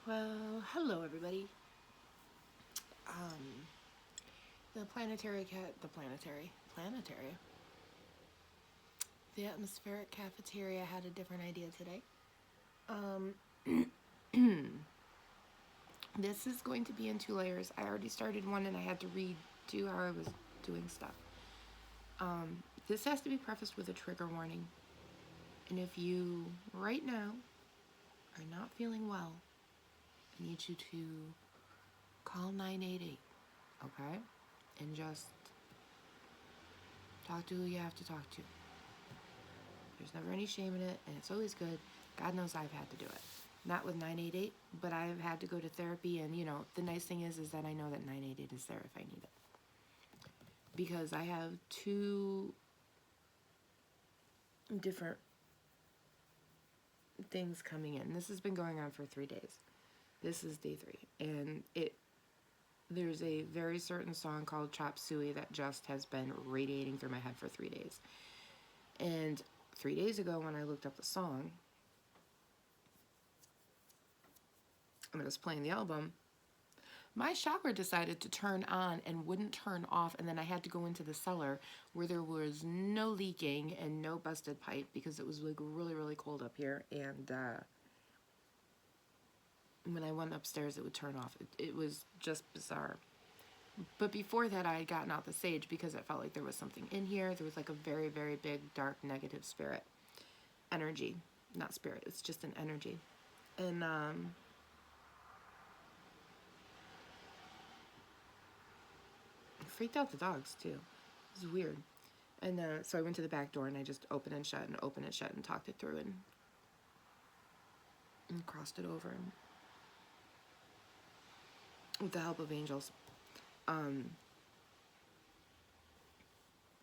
Well, hello everybody. The the atmospheric cafeteria had a different idea today. Um, this is going to be in two layers. I already started one and I had to redo how I was doing stuff. This has to be prefaced with a trigger warning. And if you, right now, are not feeling well, I need you to call 988, okay? And just talk to who you have to talk to. There's never any shame in it, and it's always good. God knows I've had to do it. Not with 988, but I've had to go to therapy, and the nice thing is that I know that 988 is there if I need it. Because I have two different things coming in. This has been going on for 3 days. This is day 3, and there's a very certain song called Chop Suey that just has been radiating through my head for 3 days. And 3 days ago when I looked up the song, when I was playing the album, my shower decided to turn on and wouldn't turn off, and then I had to go into the cellar where there was no leaking and no busted pipe because it was like really, really cold up here, and when I went upstairs it would turn off. It was just bizarre. But before that, I had gotten out the sage because it felt like there was something in here. There was like a very, very big, dark, negative spirit. Energy. Not spirit, it's just an energy. And it freaked out the dogs too. It was weird. And so I went to the back door and I just opened and shut and talked it through and crossed it over with the help of angels.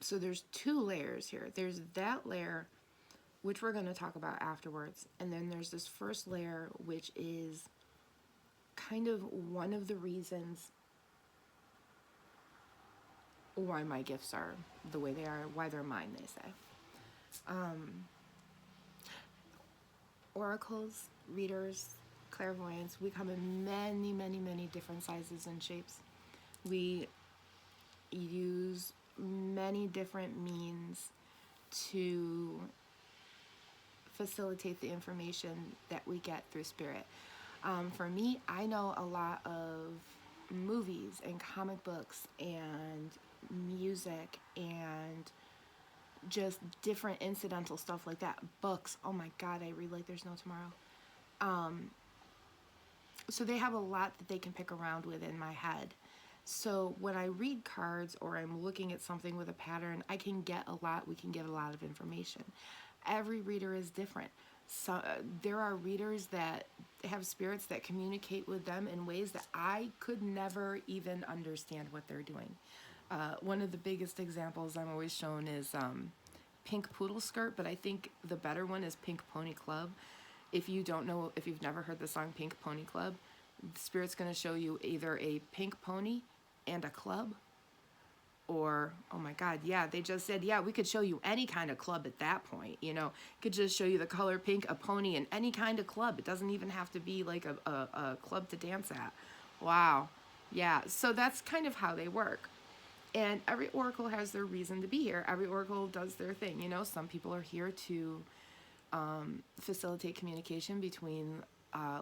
So there's 2 layers here. There's that layer, which we're going to talk about afterwards. And then there's this first layer, which is kind of one of the reasons why my gifts are the way they are, why they're mine, they say. Oracles, readers, clairvoyants, we come in many, many, many different sizes and shapes. We use many different means to facilitate the information that we get through spirit. For me, I know a lot of movies and comic books and music and just different incidental stuff like that. Books, oh my God, I read like there's no tomorrow. So they have a lot that they can pick around with in my head. So when I read cards or I'm looking at something with a pattern, we can get a lot of information. Every reader is different. So there are readers that have spirits that communicate with them in ways that I could never even understand what they're doing. One of the biggest examples I'm always shown is Pink Poodle Skirt, but I think the better one is Pink Pony Club. If you've never heard the song Pink Pony Club, the spirit's going to show you either a pink pony and a club, or, oh my God, yeah, they just said, yeah, we could show you any kind of club at that point, could just show you the color pink, a pony, and any kind of club. It doesn't even have to be like a club to dance at. Wow. Yeah, so that's kind of how they work. And every oracle has their reason to be here. Every oracle does their thing. Some people are here to facilitate communication between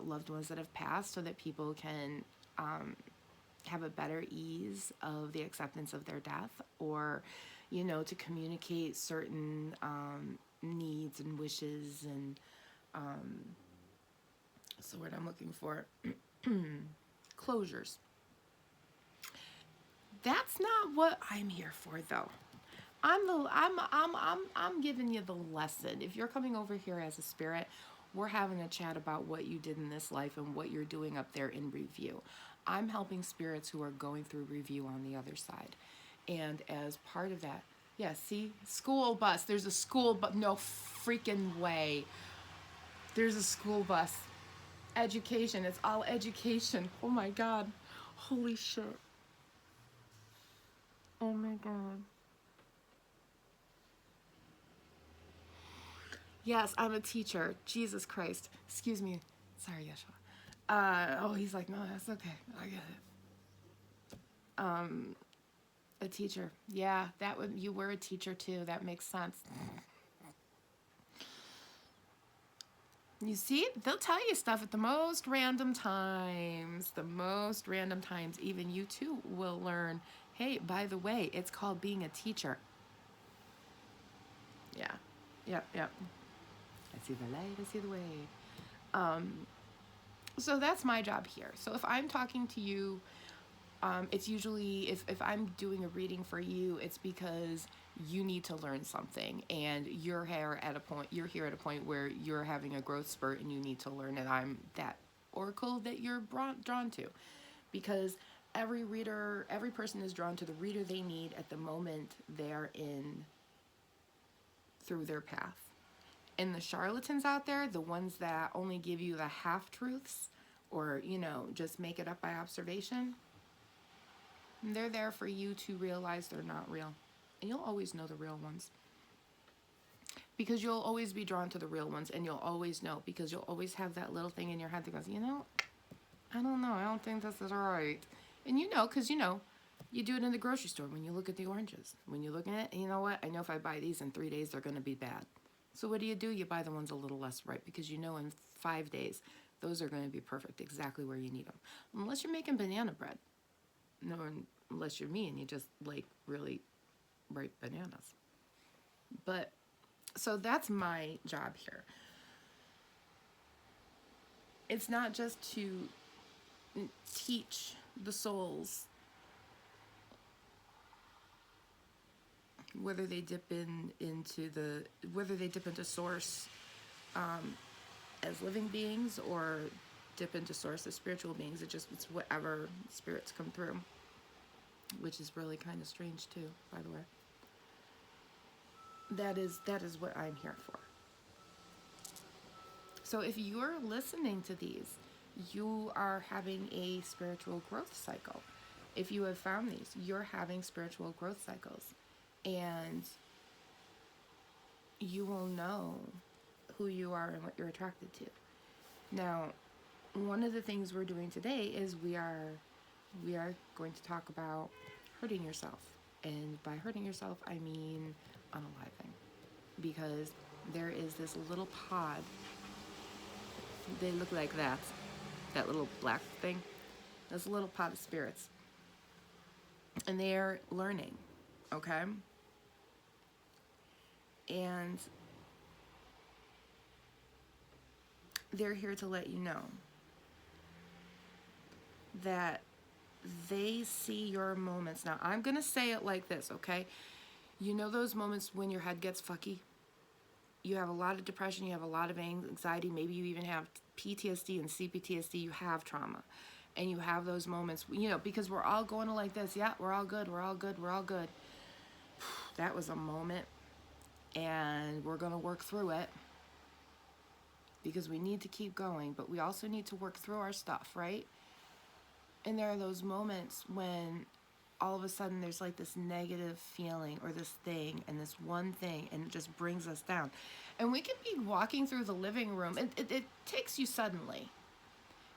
loved ones that have passed so that people can have a better ease of the acceptance of their death, or to communicate certain needs and wishes and what's the word I'm looking for? Closures. That's not what I'm here for, though. I'm giving you the lesson. If you're coming over here as a spirit, we're having a chat about what you did in this life and what you're doing up there in review. I'm helping spirits who are going through review on the other side. And as part of that, yeah, see? School bus. There's a school bus. No freaking way. There's a school bus. Education. It's all education. Oh my God. Holy shit. Oh my God. Yes, I'm a teacher. Jesus Christ. Excuse me. Sorry, Yeshua. Oh, he's like, no, that's okay. I get it. A teacher. Yeah, that would, you were a teacher too. That makes sense. You see, they'll tell you stuff at the most random times. The most random times. Even you too will learn, hey, by the way, it's called being a teacher. Yeah. Yep, yep. I see the light, I see the way. So that's my job here. So if I'm talking to you, it's usually, if I'm doing a reading for you, it's because you need to learn something and you're here at a point where you're having a growth spurt and you need to learn, and I'm that oracle that you're drawn to, because every person is drawn to the reader they need at the moment they're in through their path. And the charlatans out there, the ones that only give you the half truths, or just make it up by observation, they're there for you to realize they're not real. And you'll always know the real ones, because you'll always be drawn to the real ones, and you'll always know, because you'll always have that little thing in your head that goes, I don't know, I don't think this is right. And because you do it in the grocery store when you look at the oranges. When you're looking at it, you know what? I know if I buy these in 3 days, they're going to be bad. So what do? You buy the ones a little less ripe, because in 5 days, those are going to be perfect, exactly where you need them. Unless you're making banana bread. No, unless you're me and you just like really ripe bananas. But, so that's my job here. It's not just to teach the souls whether they dip into source as living beings, or dip into source as spiritual beings. It's whatever spirits come through, which is really kind of strange too, by the way. That is what I'm here for. So if you're listening to these, you are having a spiritual growth cycle. If you have found these, you're having spiritual growth cycles. And you will know who you are and what you're attracted to. Now, one of the things we're doing today is we are going to talk about hurting yourself. And by hurting yourself, I mean unaliving. Because there is this little pod. They look like that little black thing. This little pod of spirits. And they're learning, okay? And they're here to let you know that they see your moments. Now, I'm going to say it like this, okay? You know those moments when your head gets fucky? You have a lot of depression, you have a lot of anxiety, maybe you even have PTSD and CPTSD, you have trauma. And you have those moments, because we're all going to like this. Yeah, we're all good, we're all good, we're all good. That was a moment. And we're going to work through it, because we need to keep going, but we also need to work through our stuff, right? And there are those moments when all of a sudden there's like this negative feeling or this thing and this one thing, and it just brings us down. And we can be walking through the living room, and it takes you suddenly.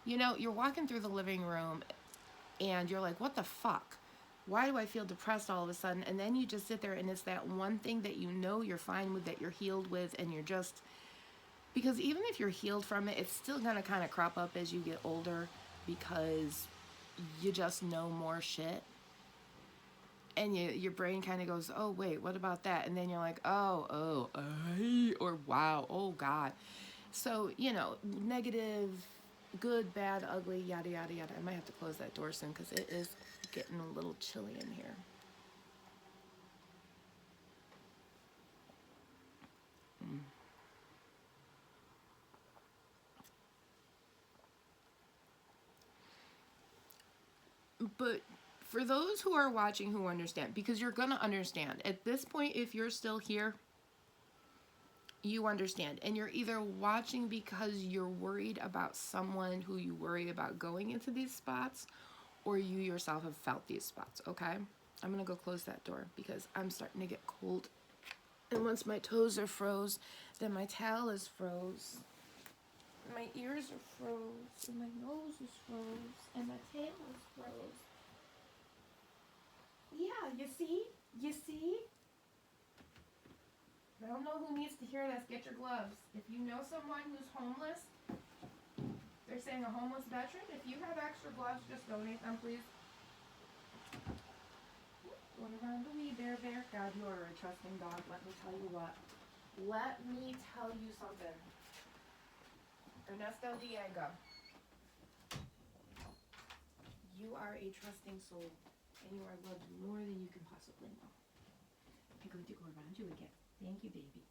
You're walking through the living room and you're like, what the fuck? Why do I feel depressed all of a sudden? And then you just sit there, and it's that one thing that you're fine with, that you're healed with, and you're just, because even if you're healed from it, it's still going to kind of crop up as you get older, because you just know more shit. And your brain kind of goes, oh, wait, what about that? And then you're like, or wow, oh, God. So, negative, good, bad, ugly, yada, yada, yada. I might have to close that door soon, because it is getting a little chilly in here. But for those who are watching who understand, because you're going to understand. At this point, if you're still here, you understand. And you're either watching because you're worried about someone who you worry about going into these spots, or you yourself have felt these spots, okay? I'm going to go close that door because I'm starting to get cold. And once my toes are froze, then my towel is froze. My ears are froze, and my nose is froze, and my tail is froze. Yeah, you see? You see? I don't know who needs to hear this. Get your gloves. If you know someone who's homeless, they're saying a homeless veteran, if you have extra gloves, just donate them, please. Going around the wee bear. God, you are a trusting dog. Let me tell you what. Let me tell you something. Ernesto Diego. You are a trusting soul, and you are loved more than you can possibly know. I'm going to go around you again. Thank you, baby.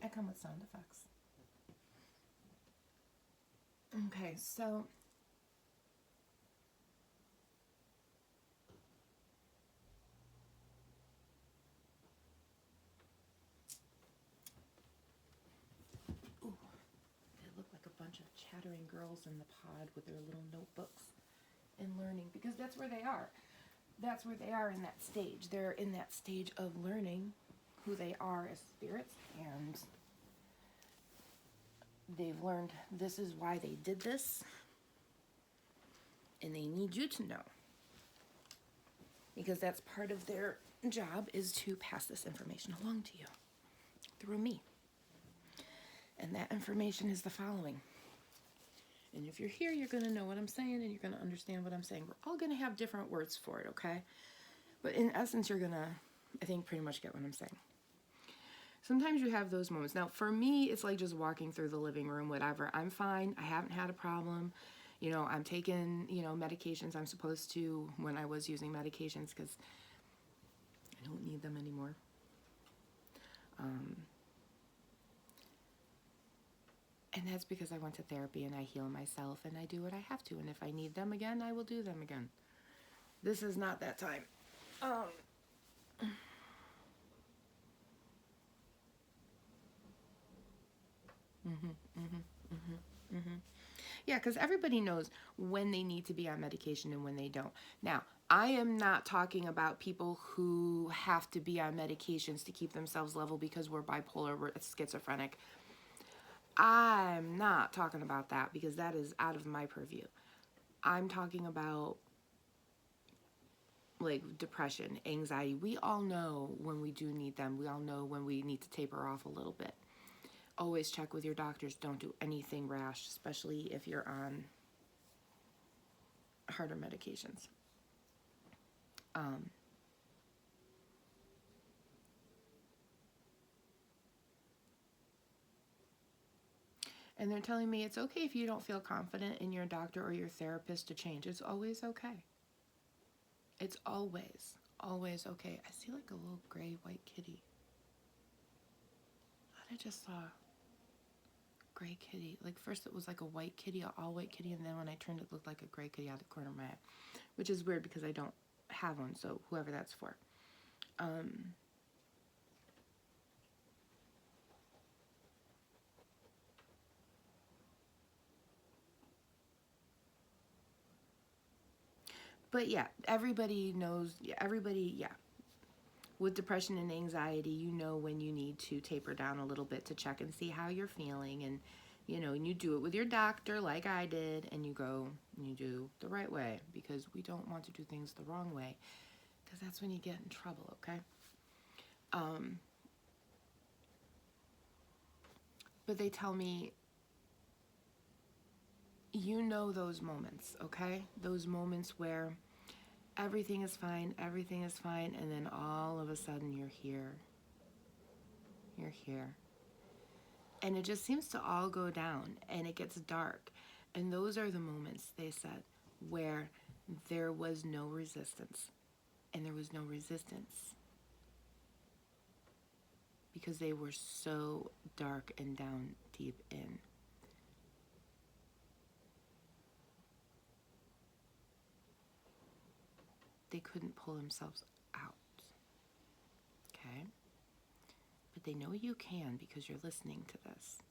I come with sound effects. Okay, so ooh, they look like a bunch of chattering girls in the pod with their little notebooks and learning, because that's where they are. That's where they are in that stage. They're in that stage of learning who they are as spirits, and they've learned this is why they did this, and they need you to know, because that's part of their job, is to pass this information along to you through me. And that information is the following. And if you're here, you're going to know what I'm saying, and you're going to understand what I'm saying. We're all going to have different words for it, okay? But in essence, you're going to, I think, pretty much get what I'm saying. Sometimes you have those moments. Now, for me, it's like just walking through the living room, whatever. I'm fine. I haven't had a problem. You know, I'm taking, medications I'm supposed to when I was using medications, because I don't need them anymore. And that's because I went to therapy and I heal myself and I do what I have to. And if I need them again, I will do them again. This is not that time. Yeah, because everybody knows when they need to be on medication and when they don't. Now, I am not talking about people who have to be on medications to keep themselves level because we're bipolar, we're schizophrenic. I'm not talking about that, because that is out of my purview. I'm talking about like depression, anxiety. We all know when we do need them. We all know when we need to taper off a little bit. Always check with your doctors. Don't do anything rash, especially if you're on harder medications. And they're telling me it's okay if you don't feel confident in your doctor or your therapist to change. It's always okay. It's always, always okay. I see like a little gray white kitty. I thought I just saw a gray kitty. Like first it was like a white kitty, an all white kitty, and then when I turned it looked like a gray kitty out of the corner of my eye. Which is weird because I don't have one, so whoever that's for. But yeah, everybody knows, with depression and anxiety, you know when you need to taper down a little bit to check and see how you're feeling. And, and you do it with your doctor like I did, and you go and you do the right way, because we don't want to do things the wrong way, because that's when you get in trouble, okay? But they tell me, those moments, okay? Those moments where everything is fine, and then all of a sudden you're here. You're here. And it just seems to all go down, and it gets dark. And those are the moments, they said, where there was no resistance. And there was no resistance because they were so dark and down deep in. They couldn't pull themselves out. Okay? But they know you can, because you're listening to this.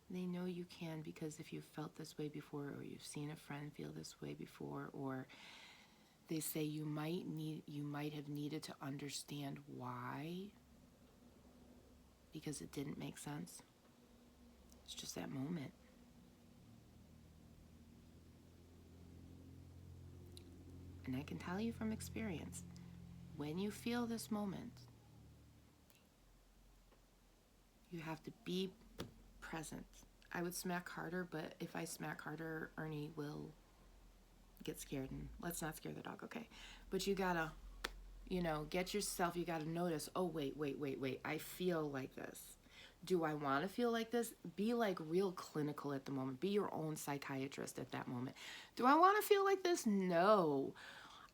They know you can because if you've felt this way before, or you've seen a friend feel this way before, or They say you might have needed to understand why, because it didn't make sense. It's just that moment. And I can tell you from experience, when you feel this moment, you have to be present. I would smack harder, but if I smack harder, Ernie will get scared, and let's not scare the dog, okay? But you gotta, get yourself, you gotta notice, oh, wait, I feel like this. Do I want to feel like this? Be like real clinical at the moment. Be your own psychiatrist at that moment. Do I want to feel like this? No.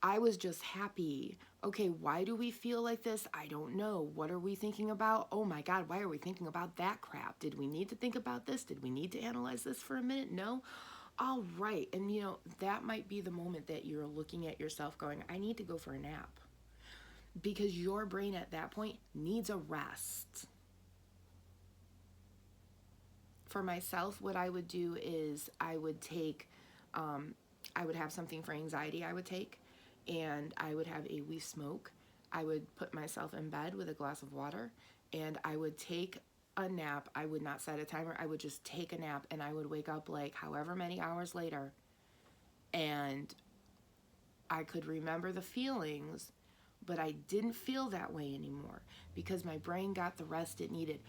I was just happy. Okay, why do we feel like this? I don't know. What are we thinking about? Oh my God, why are we thinking about that crap? Did we need to think about this? Did we need to analyze this for a minute? No. All right. And that might be the moment that you're looking at yourself going, I need to go for a nap. Because your brain at that point needs a rest. For myself, what I would do is I would have something for anxiety I would take, and I would have a wee smoke. I would put myself in bed with a glass of water, and I would take a nap. I would not set a timer. I would just take a nap, and I would wake up like however many hours later, and I could remember the feelings, but I didn't feel that way anymore because my brain got the rest it needed.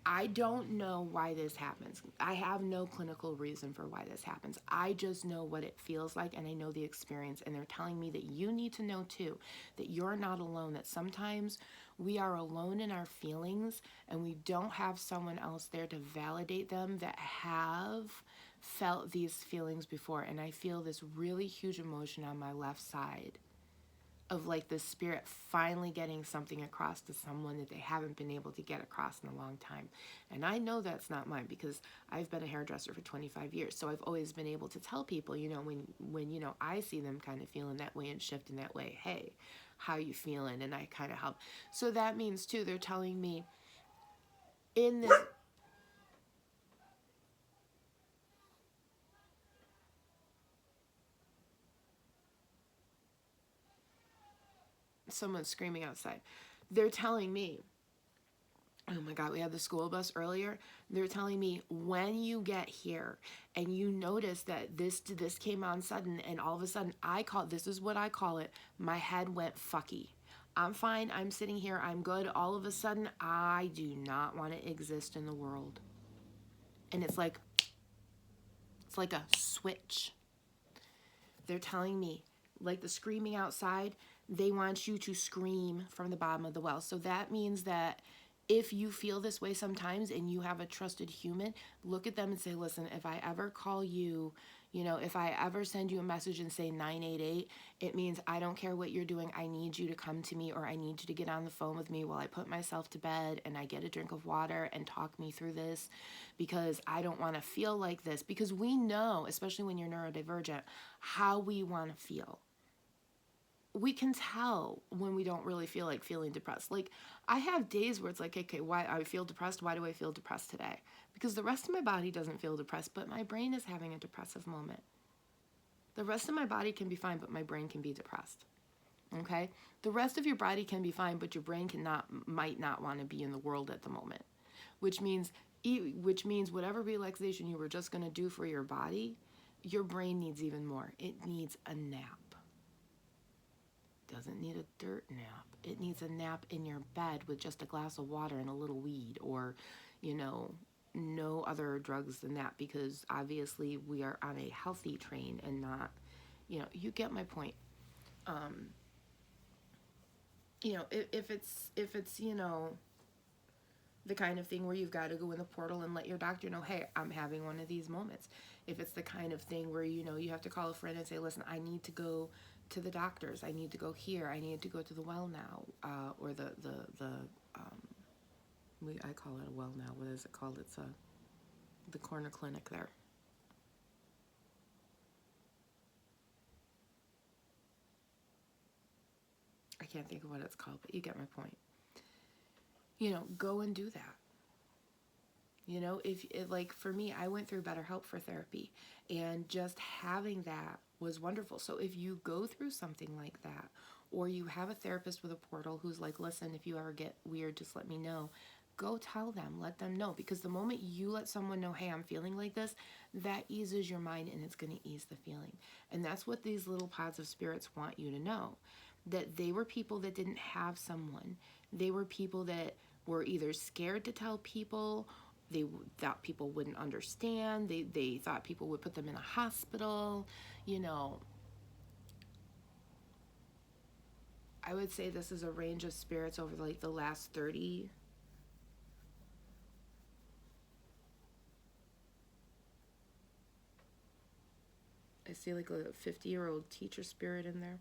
I don't know why this happens. I have no clinical reason for why this happens. I just know what it feels like, and I know the experience, and they're telling me that you need to know too, that you're not alone, that sometimes we are alone in our feelings and we don't have someone else there to validate them that have felt these feelings before. And I feel this really huge emotion on my left side of like the spirit finally getting something across to someone that they haven't been able to get across in a long time. And I know that's not mine because I've been a hairdresser for 25 years. So I've always been able to tell people, when I see them kind of feeling that way and shifting that way, hey, how you feeling? And I kind of help. So that means too, they're telling me in this, someone's screaming outside. They're telling me, oh my God, we had the school bus earlier. They're telling me when you get here and you notice that this came on sudden, and all of a sudden this is what I call it, my head went fucky. I'm fine, I'm sitting here, I'm good. All of a sudden, I do not want to exist in the world. And it's like a switch. They're telling me, like the screaming outside, they want you to scream from the bottom of the well. So that means that if you feel this way sometimes and you have a trusted human, look at them and say, listen, if I ever call you, if I ever send you a message and say 988, it means I don't care what you're doing. I need you to come to me, or I need you to get on the phone with me while I put myself to bed and I get a drink of water and talk me through this, because I don't want to feel like this. Because we know, especially when you're neurodivergent, how we want to feel. We can tell when we don't really feel like feeling depressed. Like, I have days where it's like, okay, why I feel depressed? Why do I feel depressed today? Because the rest of my body doesn't feel depressed, but my brain is having a depressive moment. The rest of my body can be fine, but my brain can be depressed. Okay? The rest of your body can be fine, but your brain might not want to be in the world at the moment. Which means whatever relaxation you were just going to do for your body, your brain needs even more. It needs a nap. Doesn't need a dirt nap. It needs a nap in your bed with just a glass of water and a little weed, or, no other drugs than that, because obviously we are on a healthy train and not, you get my point. If it's, the kind of thing where you've got to go in the portal and let your doctor know, hey, I'm having one of these moments. If it's the kind of thing where, you have to call a friend and say, listen, I need to go to the doctors. I need to go here. I need to go to the well now. Or I call it a well now. What is it called? It's the corner clinic there. I can't think of what it's called, but you get my point. Go and do that. You know, if it, like for me, I went through BetterHelp for therapy, and just having that was wonderful. So if you go through something like that, or you have a therapist with a portal who's like, listen, if you ever get weird, just let me know. Go tell them, let them know, because the moment you let someone know, hey, I'm feeling like this, that eases your mind and it's going to ease the feeling. And that's what these little pods of spirits want you to know, that they were people that didn't have someone. They were people that were either scared to tell people, they thought people wouldn't understand, they thought people would put them in a hospital, you know. I would say this is a range of spirits over like the last 30. I see like a 50-year-old teacher spirit in there.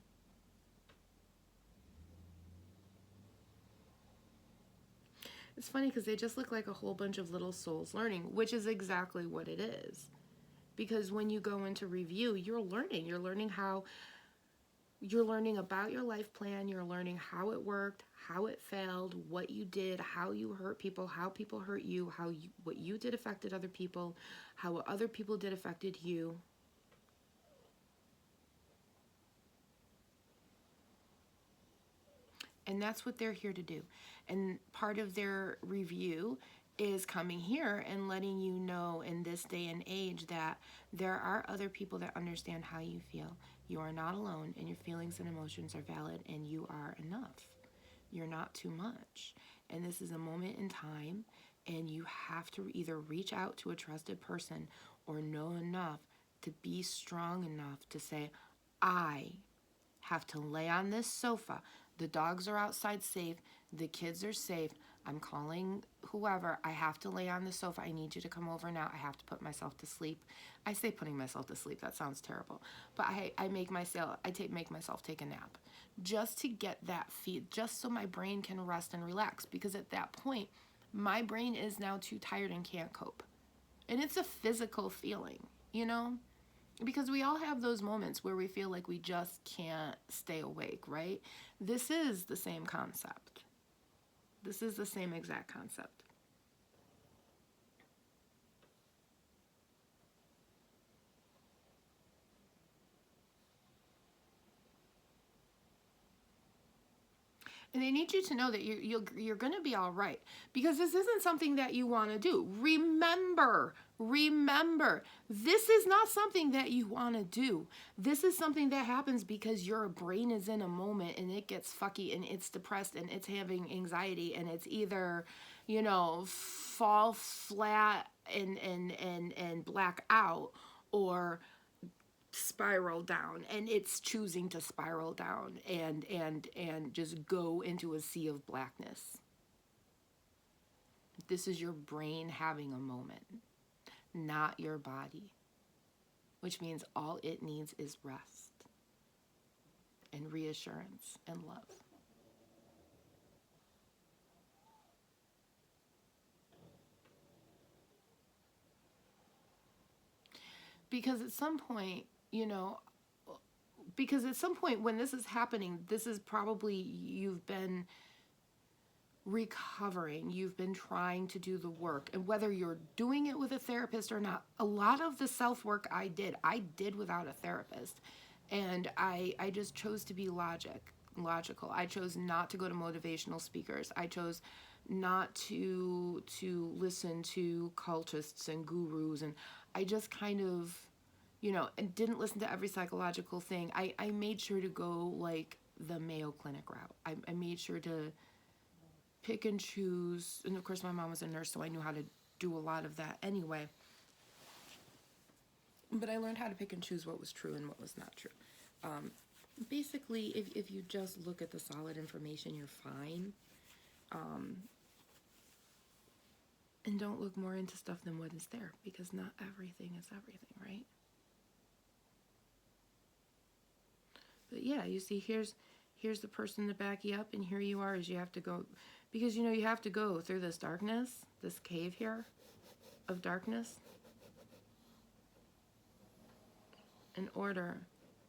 It's funny because they just look like a whole bunch of little souls learning, which is exactly what it is. Because when you go into review, you're learning how, you're learning about your life plan, you're learning how it worked, how it failed, what you did, how you hurt people, how people hurt you, what you did affected other people, how what other people did affected you. And that's what they're here to do. And part of their review is coming here and letting you know in this day and age that there are other people that understand how you feel. You are not alone, and your feelings and emotions are valid, and you are enough. You're not too much. And this is a moment in time, and you have to either reach out to a trusted person or know enough to be strong enough to say, I have to lay on this sofa. The dogs are outside safe. The kids are safe. I'm calling whoever. I have to lay on the sofa. I need you to come over now. I have to put myself to sleep. I say putting myself to sleep. That sounds terrible. But I make myself take a nap just to get that feed, just so my brain can rest and relax. Because at that point, my brain is now too tired and can't cope. And it's a physical feeling, you know? Because we all have those moments where we feel like we just can't stay awake, right? This is the same concept. This is the same exact concept. And they need you to know that you're going to be all right, because this isn't something that you want to do. Remember, this is not something that you want to do. This is something that happens because your brain is in a moment and it gets fucky and it's depressed and it's having anxiety, and it's either, you know, fall flat and black out, or spiral down, and it's choosing to spiral down and just go into a sea of blackness. This is your brain having a moment, not your body, which means all it needs is rest and reassurance and love. Because at some point, you know, because at some point when this is happening, this is probably, you've been recovering, you've been trying to do the work, and whether you're doing it with a therapist or not, a lot of the self-work I did without a therapist. And I just chose to be logical. I chose not to go to motivational speakers. I chose not to listen to cultists and gurus, and I just kind of, you know, and didn't listen to every psychological thing. I made sure to go like the Mayo Clinic route. I made sure to pick and choose. And of course, my mom was a nurse, so I knew how to do a lot of that anyway. But I learned how to pick and choose what was true and what was not true. Basically, if you just look at the solid information, you're fine. And don't look more into stuff than what is there, because not everything is everything, right? But yeah, you see, here's the person to back you up, and here you are as you have to go, because you know you have to go through this darkness, this cave here of darkness, in order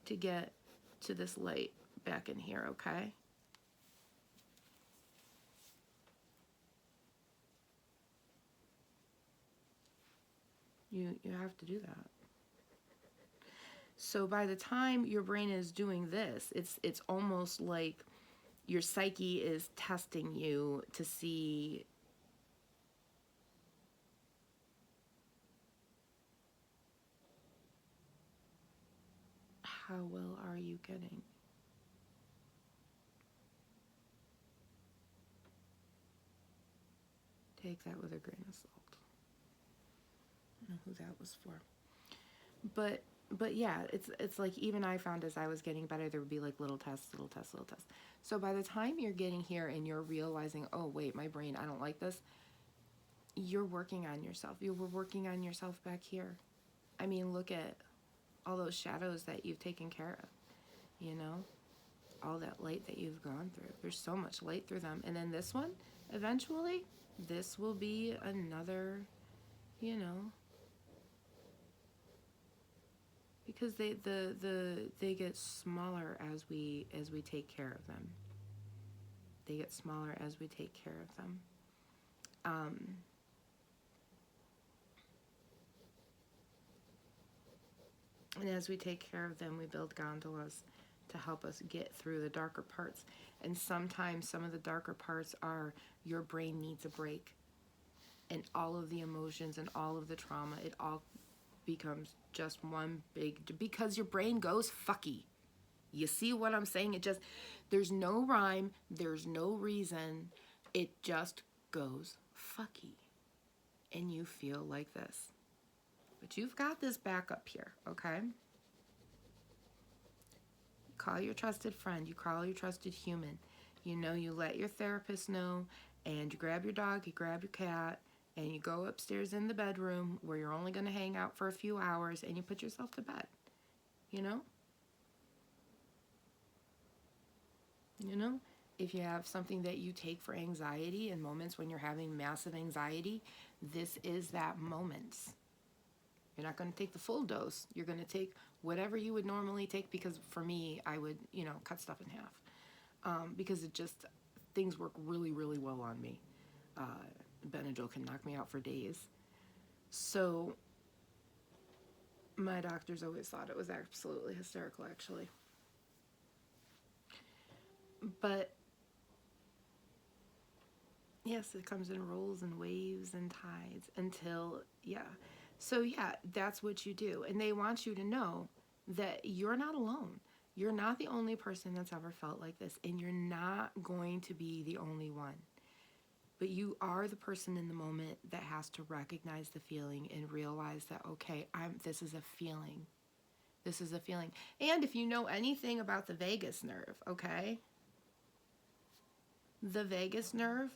to get to this light back in here, okay? You have to do that. So by the time your brain is doing this, it's almost like your psyche is testing you to see how well are you getting. Take that with a grain of salt. I don't know who that was for. But yeah, it's like even I found as I was getting better, there would be like little tests, little tests, little tests. So by the time you're getting here and you're realizing, oh wait, my brain, I don't like this, you're working on yourself. You were working on yourself back here. I mean, look at all those shadows that you've taken care of, you know, all that light that you've gone through. There's so much light through them. And then this one, eventually, this will be another, you know, because they get smaller as we take care of them. They get smaller as we take care of them. And as we take care of them, we build gondolas to help us get through the darker parts. And sometimes some of the darker parts are your brain needs a break. And all of the emotions and all of the trauma, it all becomes just one big, because your brain goes fucky. You see what I'm saying? It just, there's no rhyme, there's no reason. It just goes fucky. And you feel like this. But you've got this back up here, okay? Call your trusted friend. You call your trusted human. You know, you let your therapist know, and you grab your dog, you grab your cat, and you go upstairs in the bedroom where you're only going to hang out for a few hours, and you put yourself to bed. You know? You know? If you have something that you take for anxiety in moments when you're having massive anxiety, this is that moment. You're not going to take the full dose. You're going to take whatever you would normally take, because for me, I would, you know, cut stuff in half. Because it just, things work really, really well on me. Benadryl can knock me out for days. So my doctors always thought it was absolutely hysterical, actually. But yes, it comes in rolls and waves and tides until, yeah. So yeah, that's what you do. And they want you to know that you're not alone. You're not the only person that's ever felt like this, and you're not going to be the only one. But you are the person in the moment that has to recognize the feeling and realize that, okay, this is a feeling. This is a feeling. And if you know anything about the vagus nerve, okay? The vagus nerve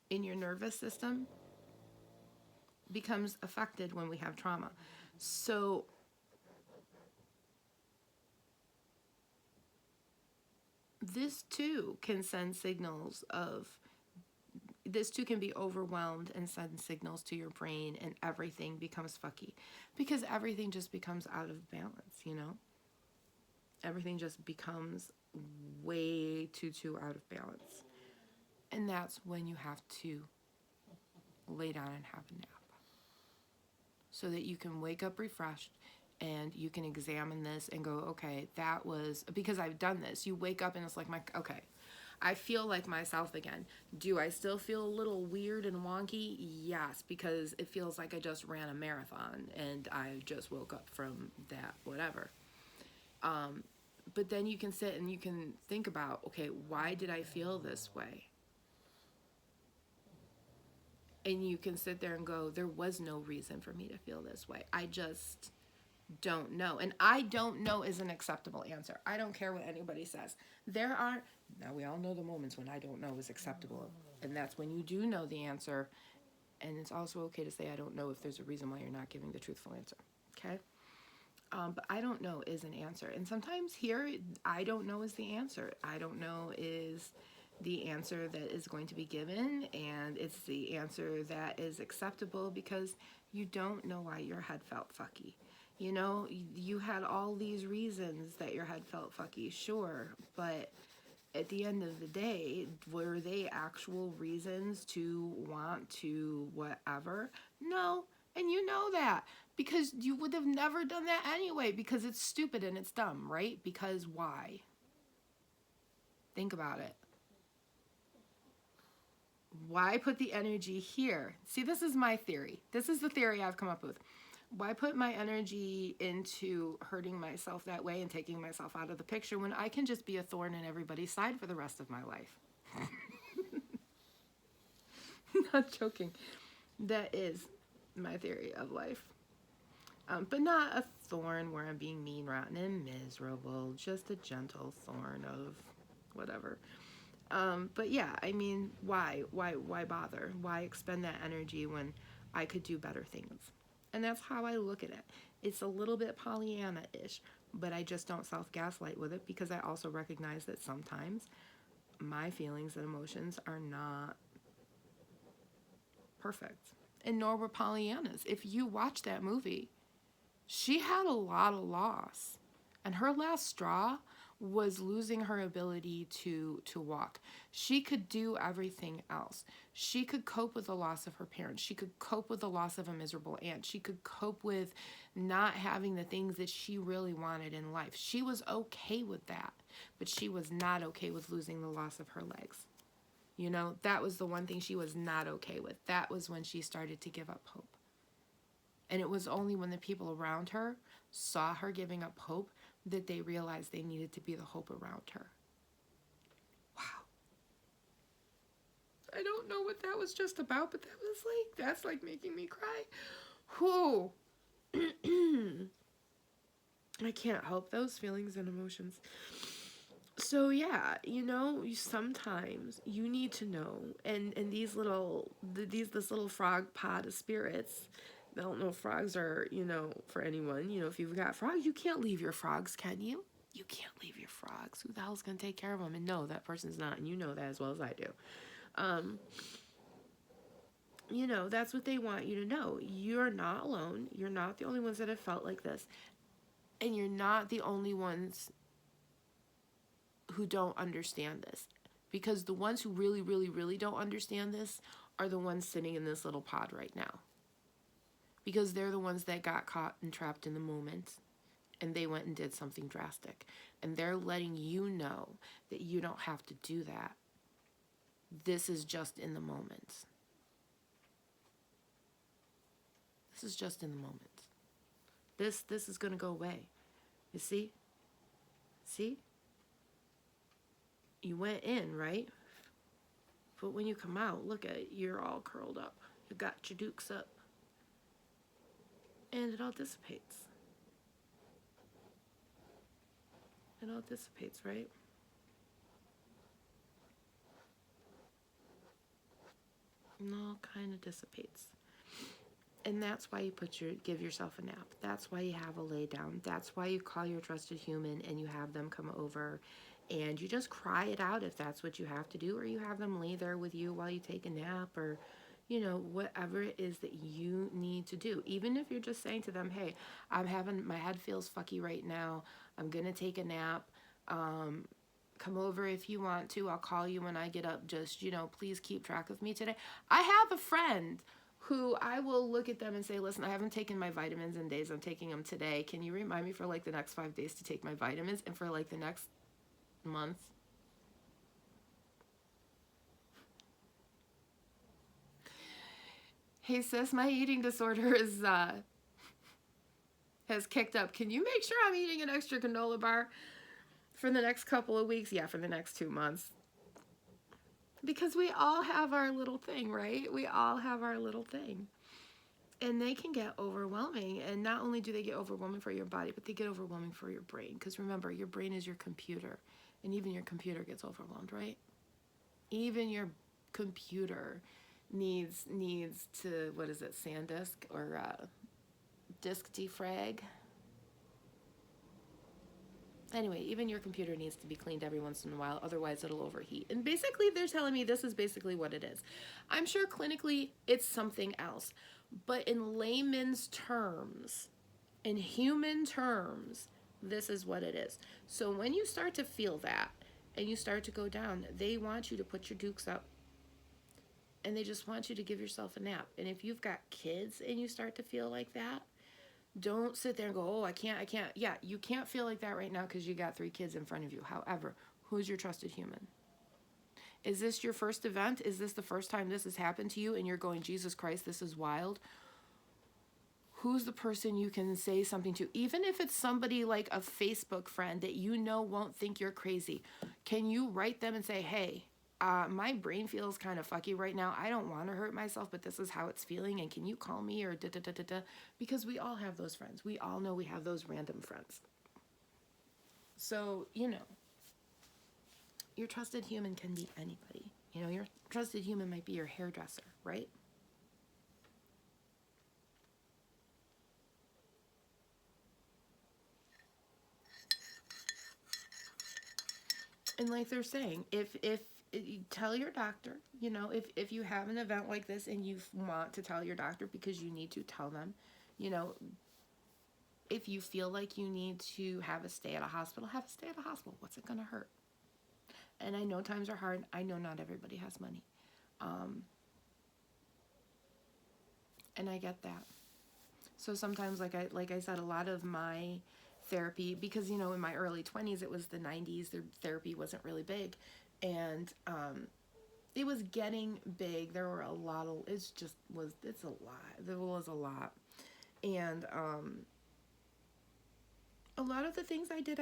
in your nervous system becomes affected when we have trauma. So this too can send signals of, this too can be overwhelmed and send signals to your brain, and everything becomes fucky because everything just becomes out of balance, you know? Everything just becomes way too out of balance. And that's when you have to lay down and have a nap so that you can wake up refreshed and you can examine this and go, okay, that was, because I've done this. You wake up and it's like, okay, I feel like myself again. Do I still feel a little weird and wonky? Yes, because it feels like I just ran a marathon and I just woke up from that, whatever. But then you can sit and you can think about, okay, why did I feel this way? And you can sit there and go, there was no reason for me to feel this way. I just don't know. And I don't know is an acceptable answer. I don't care what anybody says. Now we all know the moments when I don't know is acceptable. And that's when you do know the answer. And it's also okay to say, I don't know, if there's a reason why you're not giving the truthful answer. Okay? But I don't know is an answer. And sometimes here, I don't know is the answer. I don't know is the answer that is going to be given, and it's the answer that is acceptable because you don't know why your head felt fucky. You know, you had all these reasons that your head felt fucky, sure, but at the end of the day, were they actual reasons to want to whatever? No, And you know that because you would have never done that anyway because it's stupid and it's dumb, right? Because why? Think about it. Why put the energy here? See, this is my theory. This is the theory I've come up with. Why put my energy into hurting myself that way and taking myself out of the picture when I can just be a thorn in everybody's side for the rest of my life? Not joking. That is my theory of life. But not a thorn where I'm being mean, rotten, and miserable. Just a gentle thorn of whatever. But yeah, I mean, why bother? Why expend that energy when I could do better things? And that's how I look at it. It's a little bit Pollyanna-ish, but I just don't self-gaslight with it because I also recognize that sometimes my feelings and emotions are not perfect. And nor were Pollyanna's. If you watch that movie, she had a lot of loss. And her last straw was losing her ability to walk. She could do everything else. She could cope with the loss of her parents. She could cope with the loss of a miserable aunt. She could cope with not having the things that she really wanted in life. She was okay with that, but she was not okay with losing the loss of her legs. You know, that was the one thing she was not okay with. That was when she started to give up hope. And it was only when the people around her saw her giving up hope that they realized they needed to be the hope around her. Wow. I don't know what that was just about, but that's like making me cry. Whew. I can't help those feelings and emotions. So yeah, you know, sometimes you need to know, and these this little frog pod of spirits. I don't know if frogs are, you know, for anyone. You know, if you've got frogs, you can't leave your frogs, can you? You can't leave your frogs. Who the hell's gonna take care of them? And no, that person's not, and you know that as well as I do. You know, that's what they want you to know. You're not alone. You're not the only ones that have felt like this, and you're not the only ones who don't understand this, because the ones who really, really, really don't understand this are the ones sitting in this little pod right now, because they're the ones that got caught and trapped in the moment, and they went and did something drastic, and they're letting you know that you don't have to do that. This is just in the moment. This is just in the moment. This is going to go away. You see? You went in, right? But when you come out, look at it, you're all curled up. You got your dukes up. And it all dissipates. It all dissipates, right? It all kind of dissipates. And that's why you give yourself a nap. That's why you have a lay down. That's why you call your trusted human and you have them come over and you just cry it out if that's what you have to do, or you have them lay there with you while you take a nap, or, you know, whatever it is that you need to do. Even if you're just saying to them, hey, my head feels fucky right now. I'm going to take a nap. Come over if you want to. I'll call you when I get up. Just, you know, please keep track of me today. I have a friend who I will look at them and say, listen, I haven't taken my vitamins in days. I'm taking them today. Can you remind me for like the next 5 days to take my vitamins? And for like the next month. Hey sis, my eating disorder has kicked up. Can you make sure I'm eating an extra granola bar for the next couple of weeks? Yeah, for the next 2 months. Because we all have our little thing, right? We all have our little thing. And they can get overwhelming. And not only do they get overwhelming for your body, but they get overwhelming for your brain. Because remember, your brain is your computer. And even your computer gets overwhelmed, right? Even your computer needs to, what is it, SanDisk or disk defrag? Anyway, even your computer needs to be cleaned every once in a while, otherwise it'll overheat. And basically, they're telling me this is basically what it is. I'm sure clinically it's something else, but in layman's terms, in human terms, this is what it is. So when you start to feel that and you start to go down, they want you to put your dukes up. and they just want you to give yourself a nap. And if you've got kids and you start to feel like that, don't sit there and go, oh, I can't. Yeah, you can't feel like that right now because you got 3 kids in front of you. However, who's your trusted human? Is this your first event? Is this the first time this has happened to you and you're going, Jesus Christ, this is wild? Who's the person you can say something to? Even if it's somebody like a Facebook friend that you know won't think you're crazy, can you write them and say, hey, my brain feels kind of fucky right now. I don't want to hurt myself, but this is how it's feeling. And can you call me or da da da da da? Because we all have those friends. We all know we have those random friends. So, your trusted human can be anybody. Your trusted human might be your hairdresser, right? And like they're saying, if you tell your doctor, if you have an event like this and you want to tell your doctor because you need to tell them, you know, if you feel like you need to have a stay at a hospital, have a stay at a hospital. What's it going to hurt? And I know times are hard. I know not everybody has money. And I get that. So sometimes, like I said, a lot of my therapy, because, in my early 20s, it was the 90s, the therapy wasn't really big. And it was getting big. There were a lot of, it's a lot. There was a lot. And a lot of the things I did,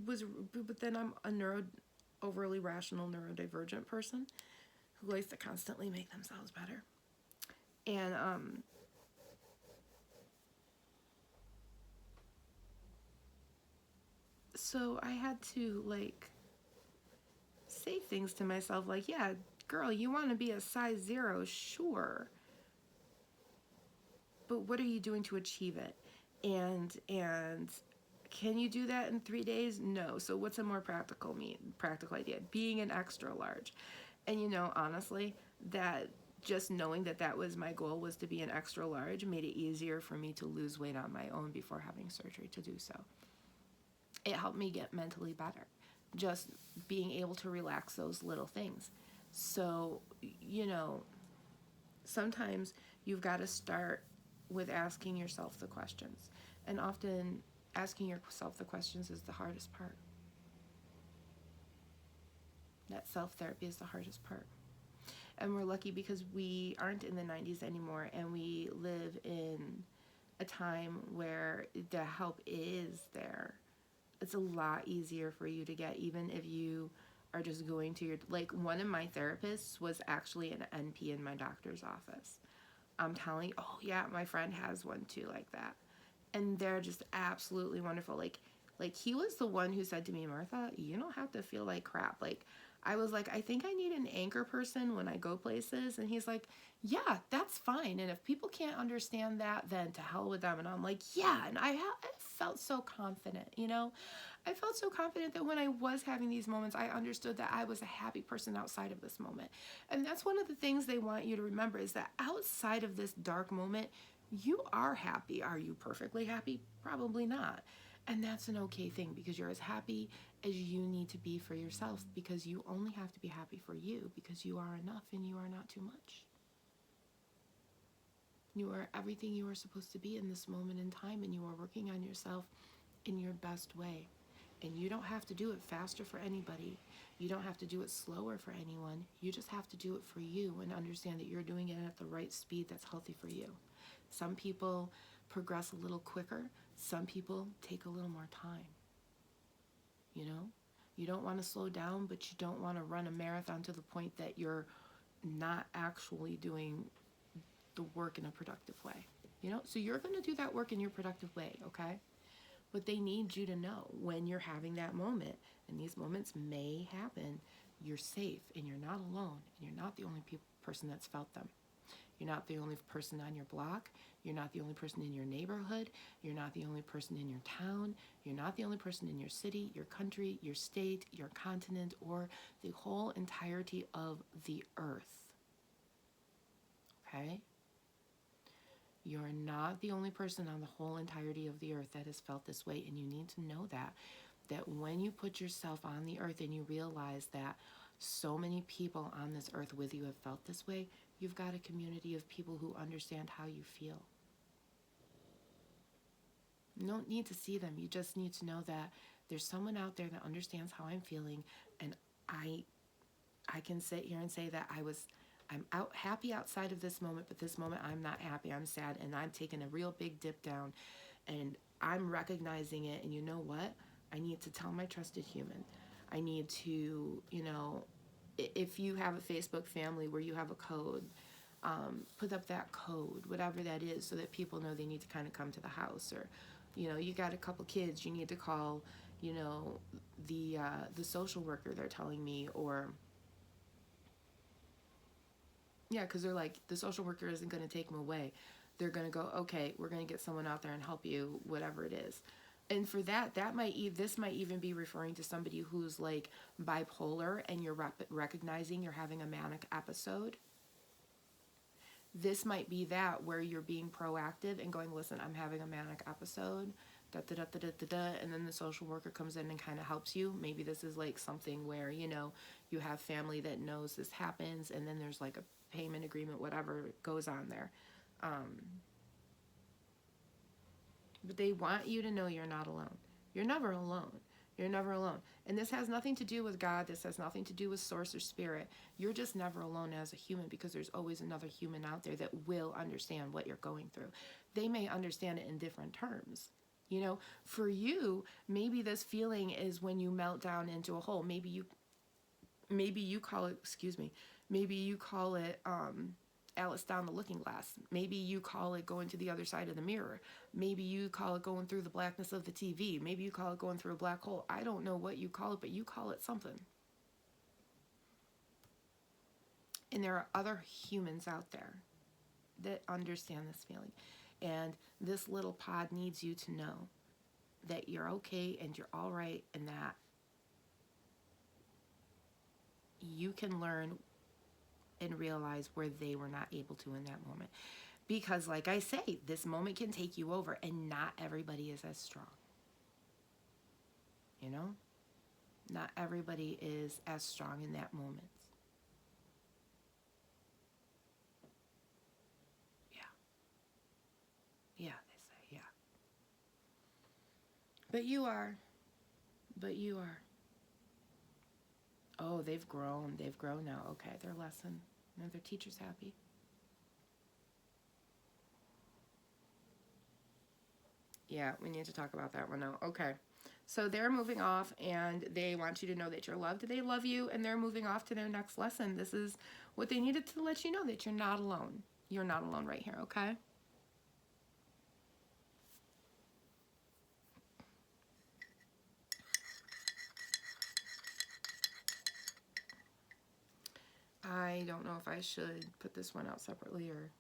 but then I'm a overly rational, neurodivergent person who likes to constantly make themselves better. And so I had to say things to myself like, yeah, girl, you want to be a size 0, sure, but what are you doing to achieve it? And can you do that in 3 days? No. So what's a more practical idea? Being an extra large. And honestly, that just knowing that was my goal, was to be an extra large, made it easier for me to lose weight on my own before having surgery to do so. It helped me get mentally better, just being able to relax those little things. So, sometimes you've got to start with asking yourself the questions. And often asking yourself the questions is the hardest part. That self-therapy is the hardest part. And we're lucky because we aren't in the 90s anymore, and we live in a time where the help is there. It's a lot easier for you to get, even if you are just going to one of my therapists was actually an NP in my doctor's office. I'm telling you, oh yeah, my friend has one too like that. And they're just absolutely wonderful. Like he was the one who said to me, Martha, you don't have to feel like crap. I was like, I think I need an anchor person when I go places. And he's like, yeah, that's fine. And if people can't understand that, then to hell with them. And I'm like, yeah. And I felt so confident, I felt so confident that when I was having these moments, I understood that I was a happy person outside of this moment. And that's one of the things they want you to remember, is that outside of this dark moment, you are happy. Are you perfectly happy? Probably not. And that's an okay thing, because you're as happy as you need to be for yourself, because you only have to be happy for you, because you are enough and you are not too much. You are everything you are supposed to be in this moment in time, and you are working on yourself in your best way. And you don't have to do it faster for anybody. You don't have to do it slower for anyone. You just have to do it for you, and understand that you're doing it at the right speed that's healthy for you. Some people progress a little quicker. Some people take a little more time. You don't want to slow down, but you don't want to run a marathon to the point that you're not actually doing the work in a productive way. So you're going to do that work in your productive way, okay? But they need you to know when you're having that moment, and these moments may happen, you're safe and you're not alone, and you're not the only person that's felt them. You're not the only person on your block. You're not the only person in your neighborhood. You're not the only person in your town. You're not the only person in your city, your country, your state, your continent, or the whole entirety of the earth. Okay? You're not the only person on the whole entirety of the earth that has felt this way, and you need to know that when you put yourself on the earth and you realize that so many people on this earth with you have felt this way, You've got a community of people who understand how you feel. You don't need to see them. You just need to know that there's someone out there that understands how I'm feeling, and I I can sit here and say that I'm out happy outside of this moment, but this moment I'm not happy. I'm sad, and I'm taking a real big dip down, and I'm recognizing it. And you know what? I need to tell my trusted human. I need to, if you have a Facebook family where you have a code, put up that code, whatever that is, so that people know they need to kind of come to the house. Or, you got a couple kids, you need to call, the social worker. They're telling me, or yeah, because they're like, the social worker isn't going to take them away. They're going to go, okay, we're going to get someone out there and help you, whatever it is. And for this might even be referring to somebody who's like bipolar, and you're recognizing you're having a manic episode. This might be that, where you're being proactive and going, listen, I'm having a manic episode, da da da da da da, and then the social worker comes in and kind of helps you. Maybe this is like something where, you have family that knows this happens, and then there's like a payment agreement, whatever goes on there. But they want you to know you're not alone. You're never alone. You're never alone. And this has nothing to do with God. This has nothing to do with source or spirit. You're just never alone as a human, because there's always another human out there that will understand what you're going through. They may understand it in different terms. For you, maybe this feeling is when you melt down into a hole. Maybe you call it, maybe you call it Alice down the looking glass. Maybe you call it going to the other side of the mirror. Maybe you call it going through the blackness of the TV. Maybe you call it going through a black hole. I don't know what you call it, but you call it something. And there are other humans out there that understand this feeling. And this little pod needs you to know that you're okay and you're all right, and that you can learn and realize where they were not able to in that moment. Because like I say, this moment can take you over, and not everybody is as strong. Not everybody is as strong in that moment. Yeah. Yeah, they say, yeah. But you are. Oh, they've grown. They've grown now. Okay, their lesson. Their teacher's happy. Yeah, we need to talk about that one now. Okay. So they're moving off, and they want you to know that you're loved. They love you, and they're moving off to their next lesson. This is what they needed to let you know, that you're not alone. You're not alone right here, okay? I don't know if I should put this one out separately or...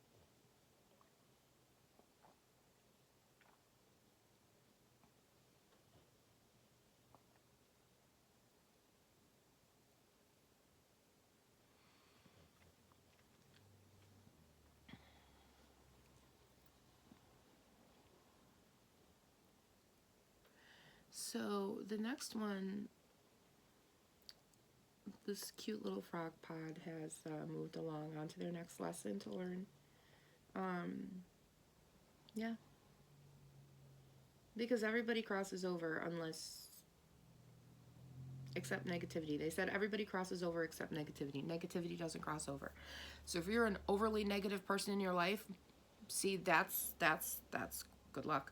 So the next one, this cute little frog pod has moved along onto their next lesson to learn. Yeah. Because everybody crosses over, except negativity. They said everybody crosses over except negativity. Negativity doesn't cross over. So if you're an overly negative person in your life, see, that's good luck.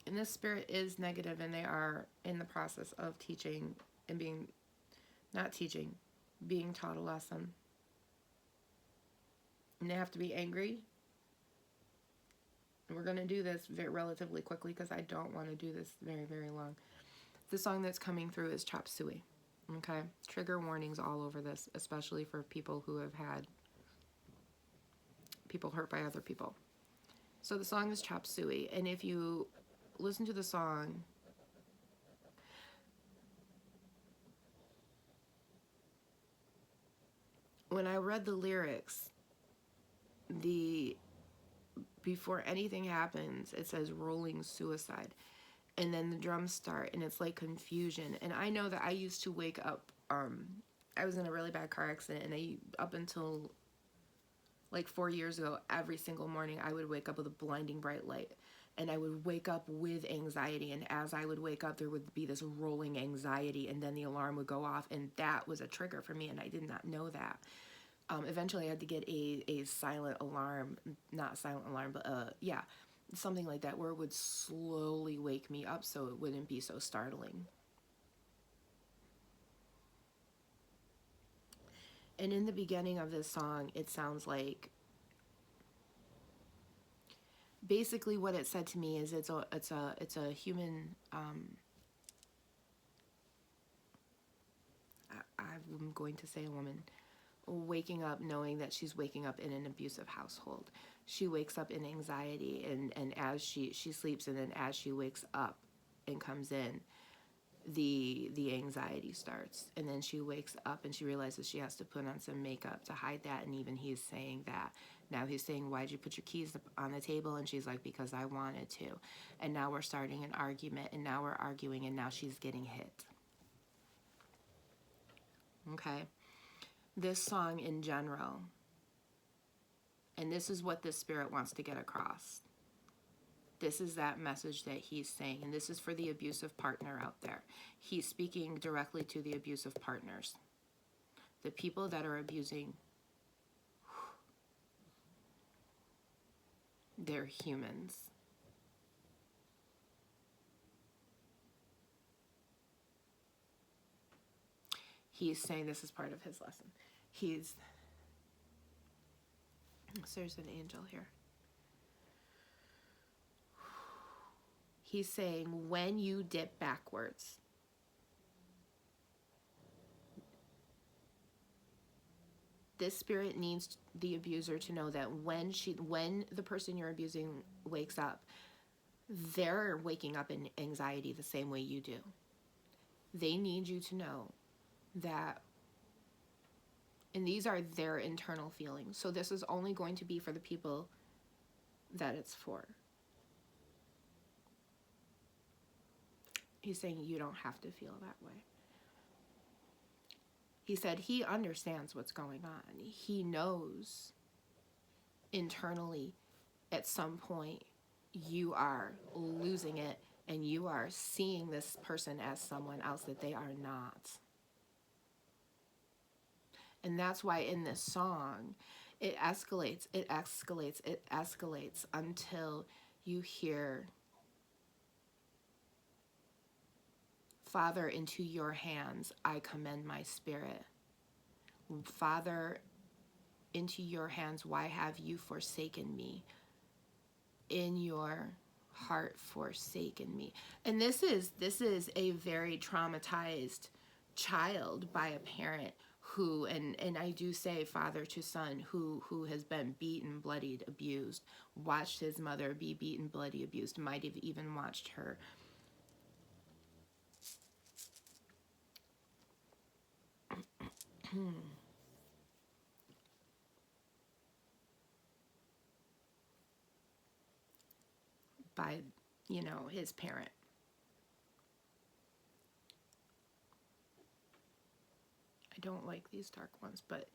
And this spirit is negative, and they are in the process of teaching and being taught a lesson. And they have to be angry. And we're going to do this relatively quickly, because I don't want to do this very, very long. The song that's coming through is Chop Suey. Okay? Trigger warnings all over this, especially for people who have had people hurt by other people. So the song is Chop Suey. And if you listen to the song, when I read the lyrics, before anything happens, it says rolling suicide. and then the drums start, and it's like confusion. And I know that I used to wake up, I was in a really bad car accident, and up until like 4 years ago, every single morning I would wake up with a blinding bright light, and I would wake up with anxiety, and as I would wake up there would be this rolling anxiety, and then the alarm would go off, and that was a trigger for me, and I did not know that. Eventually I had to get a silent alarm, not silent alarm, but yeah, something like that, where it would slowly wake me up so it wouldn't be so startling. And in the beginning of this song, it sounds like, basically what it said to me is it's a human, I'm going to say a woman, waking up knowing that she's waking up in an abusive household. She wakes up in anxiety, and as she sleeps, and then as she wakes up and comes in, the anxiety starts, and then she wakes up and she realizes she has to put on some makeup to hide that. And even he's saying that, now he's saying, why'd you put your keys on the table? And she's like, because I wanted to. And now we're starting an argument, and now we're arguing, and now she's getting hit. Okay, this song in general, and this is what this spirit wants to get across, this is that message that he's saying, and this is for the abusive partner out there. He's speaking directly to the abusive partners, the people that are abusing. They're humans. He's saying, this is part of his lesson. So there's an angel here. He's saying, when you dip backwards, this spirit needs the abuser to know that when the person you're abusing wakes up, they're waking up in anxiety the same way you do. They need you to know that, and these are their internal feelings. So this is only going to be for the people that it's for. He's saying you don't have to feel that way. He said he understands what's going on. He knows internally at some point you are losing it, and you are seeing this person as someone else that they are not. And that's why in this song, it escalates, it escalates, it escalates until you hear, Father, into your hands I commend my spirit. Father, into your hands, why have you forsaken me? In your heart forsaken me. And this is a very traumatized child by a parent who, and I do say father to son, who has been beaten, bloodied, abused, watched his mother be beaten, bloody, abused, might have even watched her by, his parent. I don't like these dark ones, but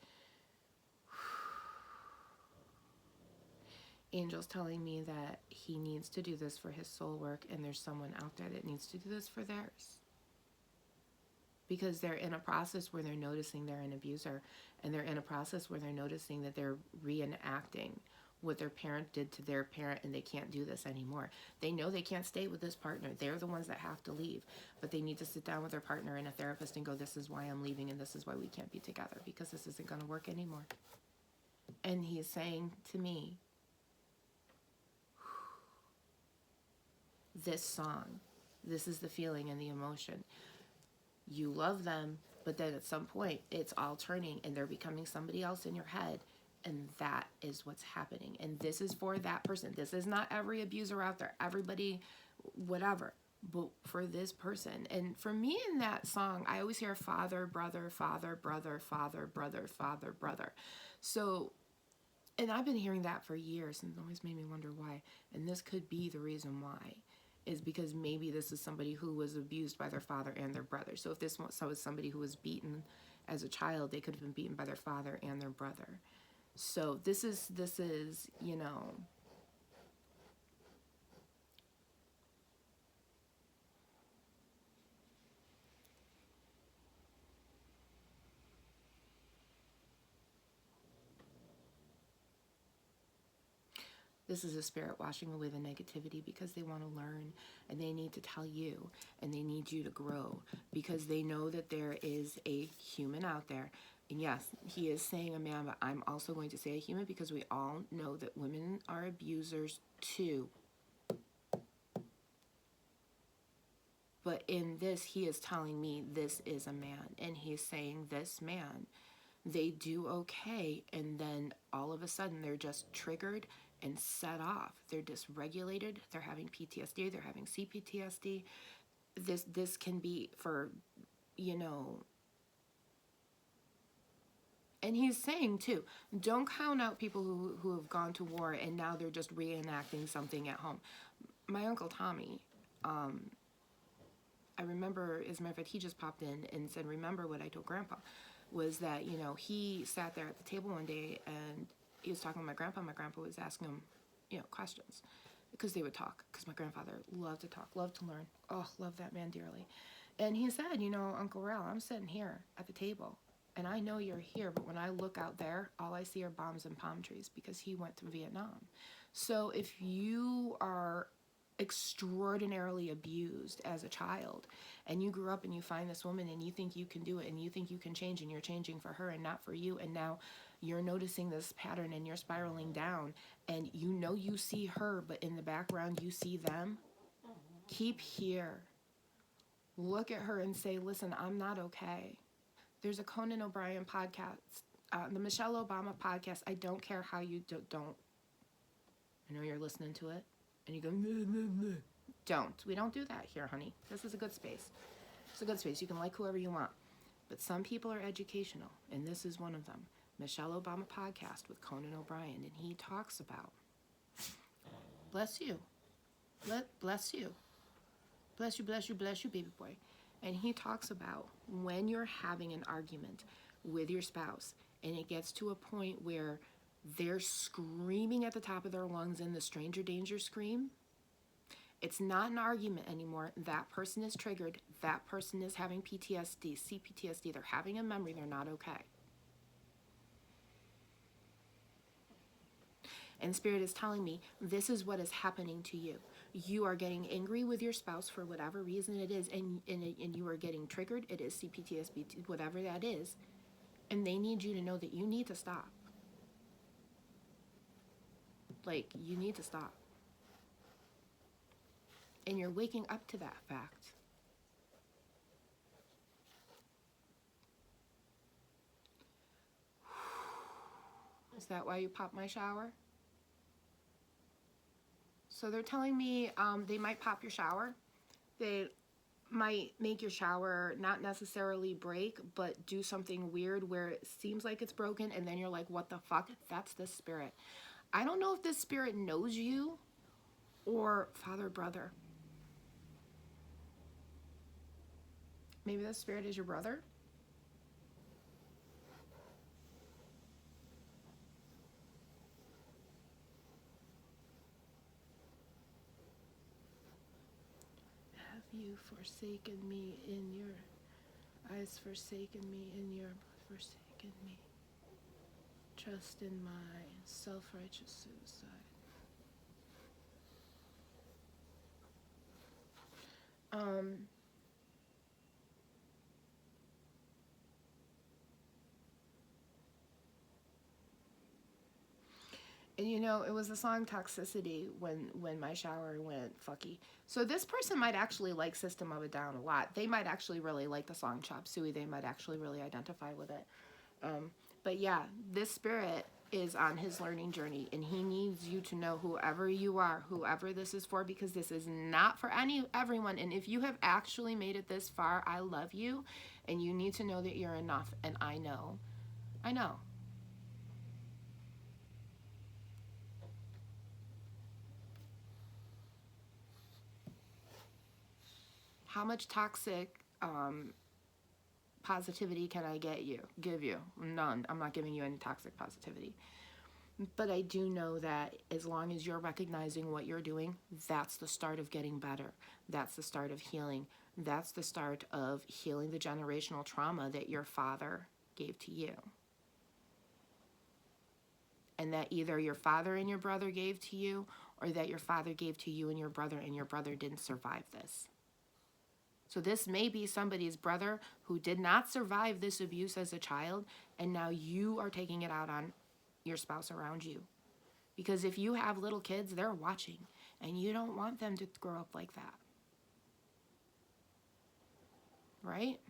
Angel's telling me that he needs to do this for his soul work, and there's someone out there that needs to do this for theirs. Because they're in a process where they're noticing they're an abuser, and they're in a process where they're noticing that they're reenacting what their parent did to their parent, and they can't do this anymore. They know they can't stay with this partner. They're the ones that have to leave, but they need to sit down with their partner and a therapist and go, this is why I'm leaving, and this is why we can't be together, because this isn't going to work anymore. And he's saying to me, this song, this is the feeling and the emotion. You love them, but then at some point it's all turning and they're becoming somebody else in your head, and that is what's happening. And this is for that person. This is not every abuser out there, everybody, whatever, but for this person. And for me in that song, I always hear father, brother, father, brother, father, brother, father, brother. So, and I've been hearing that for years, and it always made me wonder why. And this could be the reason why. is because maybe this is somebody who was abused by their father and their brother. So if this was somebody who was beaten as a child, they could have been beaten by their father and their brother. So this is, you know, this is a spirit washing away the negativity because they want to learn, and they need to tell you, and they need you to grow because they know that there is a human out there. And yes, he is saying a man, but I'm also going to say a human because we all know that women are abusers too. But in this, he is telling me this is a man, and he's saying this man, they do okay, and then all of a sudden they're just triggered and set off. They're dysregulated. They're having PTSD. They're having CPTSD. This can be for, you know. And he's saying too, don't count out people who have gone to war and now they're just reenacting something at home. My Uncle Tommy, I remember, as a matter of fact, he just popped in and said, remember what I told Grandpa, was that, you know, he sat there at the table one day and he was talking with my grandpa. My grandpa was asking him, you know, questions because they would talk, because my grandfather loved to talk, loved to learn. Oh, love that man dearly. And he said, you know, Uncle Rel, I'm sitting here at the table and I know you're here, but when I look out there, all I see are bombs and palm trees, because he went to Vietnam. So if you are extraordinarily abused as a child and you grew up and you find this woman and you think you can do it and you think you can change and you're changing for her and not for you, and now you're noticing this pattern and you're spiraling down, and you know you see her but in the background you see them, keep here. Look at her and say, listen, I'm not okay. There's a Conan O'Brien podcast, the Michelle Obama podcast. I don't care how you don't. I know you're listening to it and you go, bleh, bleh, bleh. Don't. We don't do that here, honey. This is a good space. It's a good space. You can like whoever you want. But some people are educational, and this is one of them. Michelle Obama podcast with Conan O'Brien, and he talks about, bless you. Bless you. Bless you, bless you, bless you, baby boy. And he talks about when you're having an argument with your spouse and it gets to a point where they're screaming at the top of their lungs in the stranger danger scream, it's not an argument anymore. That person is triggered. That person is having PTSD, CPTSD. They're having a memory. They're not okay. And Spirit is telling me this is what is happening to you. You are getting angry with your spouse for whatever reason it is, and you are getting triggered. It is CPTSD, whatever that is. And they need you to know that you need to stop. Like, you need to stop. And you're waking up to that fact. Is that why you pop my shower? So they're telling me they might pop your shower. They might make your shower not necessarily break, but do something weird where it seems like it's broken, and then you're like, what the fuck? That's the spirit. I don't know if this spirit knows you or father, brother. Maybe this spirit is your brother. Have you forsaken me in your eyes, forsaken me in your blood, forsaken me? Trust in my self-righteous suicide. And you know, it was the song Toxicity when my shower went fucky. So this person might actually like System of a Down a lot. They might actually really like the song Chop Suey. They might actually really identify with it. But yeah, this spirit is on his learning journey, and he needs you to know, whoever you are, whoever this is for, because this is not for everyone. And if you have actually made it this far, I love you, and you need to know that you're enough. And I know. How much toxic positivity can I give you? None. I'm not giving you any toxic positivity. But I do know that as long as you're recognizing what you're doing, that's the start of getting better. That's the start of healing. That's the start of healing the generational trauma that your father gave to you. And that either your father and your brother gave to you, or that your father gave to you and your brother didn't survive this. So this may be somebody's brother who did not survive this abuse as a child, and now you are taking it out on your spouse around you. Because if you have little kids, they're watching, and you don't want them to grow up like that. Right?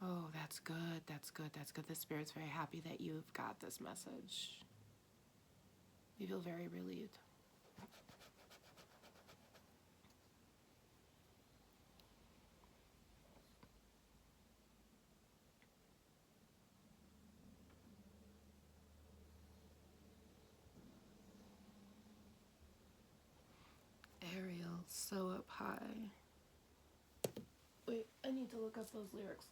Oh, that's good. That's good. That's good. The Spirit's very happy that you've got this message. You feel very relieved. Ariel, so up high. Wait, I need to look up those lyrics.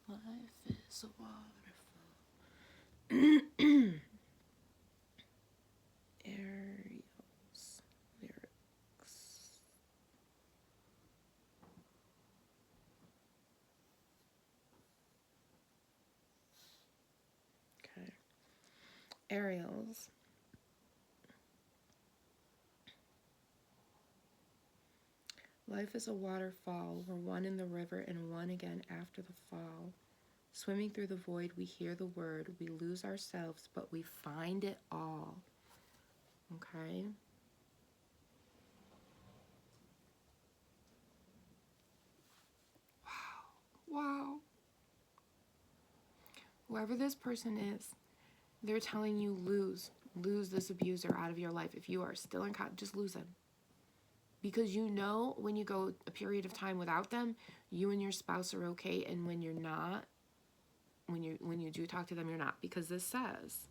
Life is a waterfall. Ariel's lyrics. Okay. Ariel's. Life is a waterfall. We're one in the river and one again after the fall. Swimming through the void, we hear the word. We lose ourselves, but we find it all. Okay? Wow. Whoever this person is, they're telling you lose this abuser out of your life. If you are still in contact, just lose him. Because you know when you go a period of time without them, you and your spouse are okay, and when you're not, when you do talk to them, you're not. Because this says,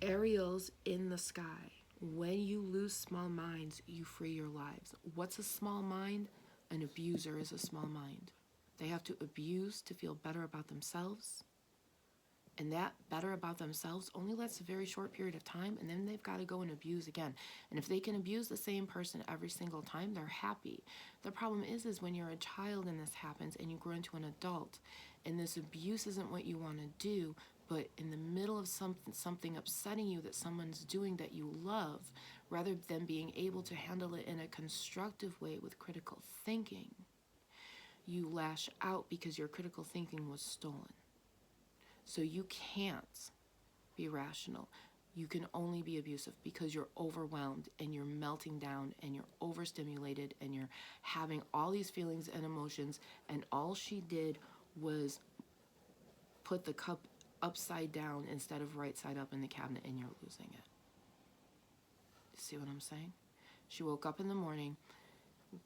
Ariel's in the sky. When you lose small minds, you free your lives. What's a small mind? An abuser is a small mind. They have to abuse to feel better about themselves. And that better about themselves only lasts a very short period of time, and then they've got to go and abuse again. And if they can abuse the same person every single time, they're happy. The problem is when you're a child and this happens and you grow into an adult, and this abuse isn't what you want to do, but in the middle of something upsetting you that someone's doing that you love, rather than being able to handle it in a constructive way with critical thinking, you lash out because your critical thinking was stolen. So you can't be rational. You can only be abusive because you're overwhelmed and you're melting down and you're overstimulated and you're having all these feelings and emotions, and all she did was put the cup upside down instead of right side up in the cabinet, and you're losing it. See what I'm saying? She woke up in the morning.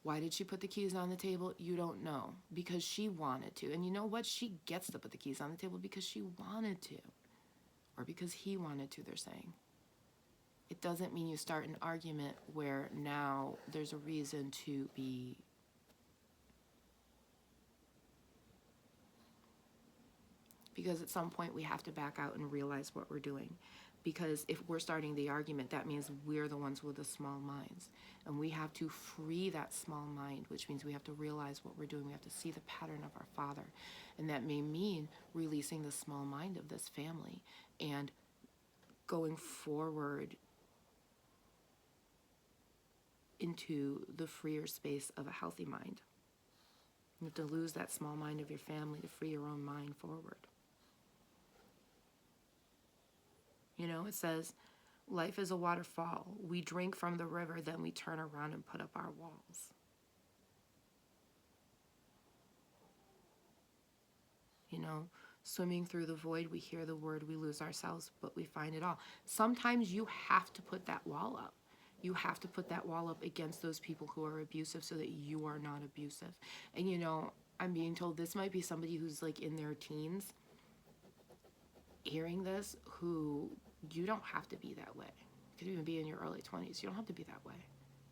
Why did she put the keys on the table? You don't know. Because she wanted to. And you know what? She gets to put the keys on the table because she wanted to. Or because he wanted to, they're saying. It doesn't mean you start an argument where now there's a reason to be because at some point we have to back out and realize what we're doing. Because if we're starting the argument, that means we're the ones with the small minds. And we have to free that small mind, which means we have to realize what we're doing. We have to see the pattern of our father. And that may mean releasing the small mind of this family and going forward into the freer space of a healthy mind. You have to lose that small mind of your family to free your own mind forward. You know, it says, life is a waterfall. We drink from the river, then we turn around and put up our walls. You know, swimming through the void, we hear the word, we lose ourselves, but we find it all. Sometimes you have to put that wall up. You have to put that wall up against those people who are abusive so that you are not abusive. And, you know, I'm being told this might be somebody who's like in their teens. hearing this who you don't have to be that way. You could even be in your early 20s. You don't have to be that way.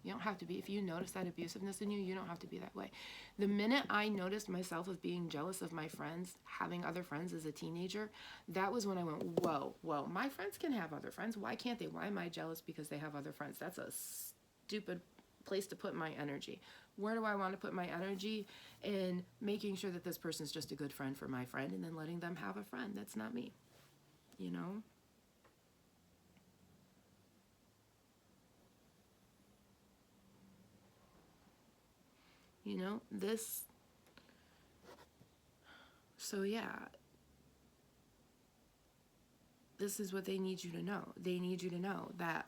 You don't have to be. If you notice that abusiveness in you, you don't have to be that way. The minute I noticed myself of being jealous of my friends, having other friends as a teenager, that was when I went, whoa, my friends can have other friends. Why can't they? Why am I jealous because they have other friends? That's a stupid place to put my energy. Where do I want to put my energy? In making sure that this person's just a good friend for my friend and then letting them have a friend. That's not me, you know? You know, this, so yeah, this is what they need you to know. They need you to know that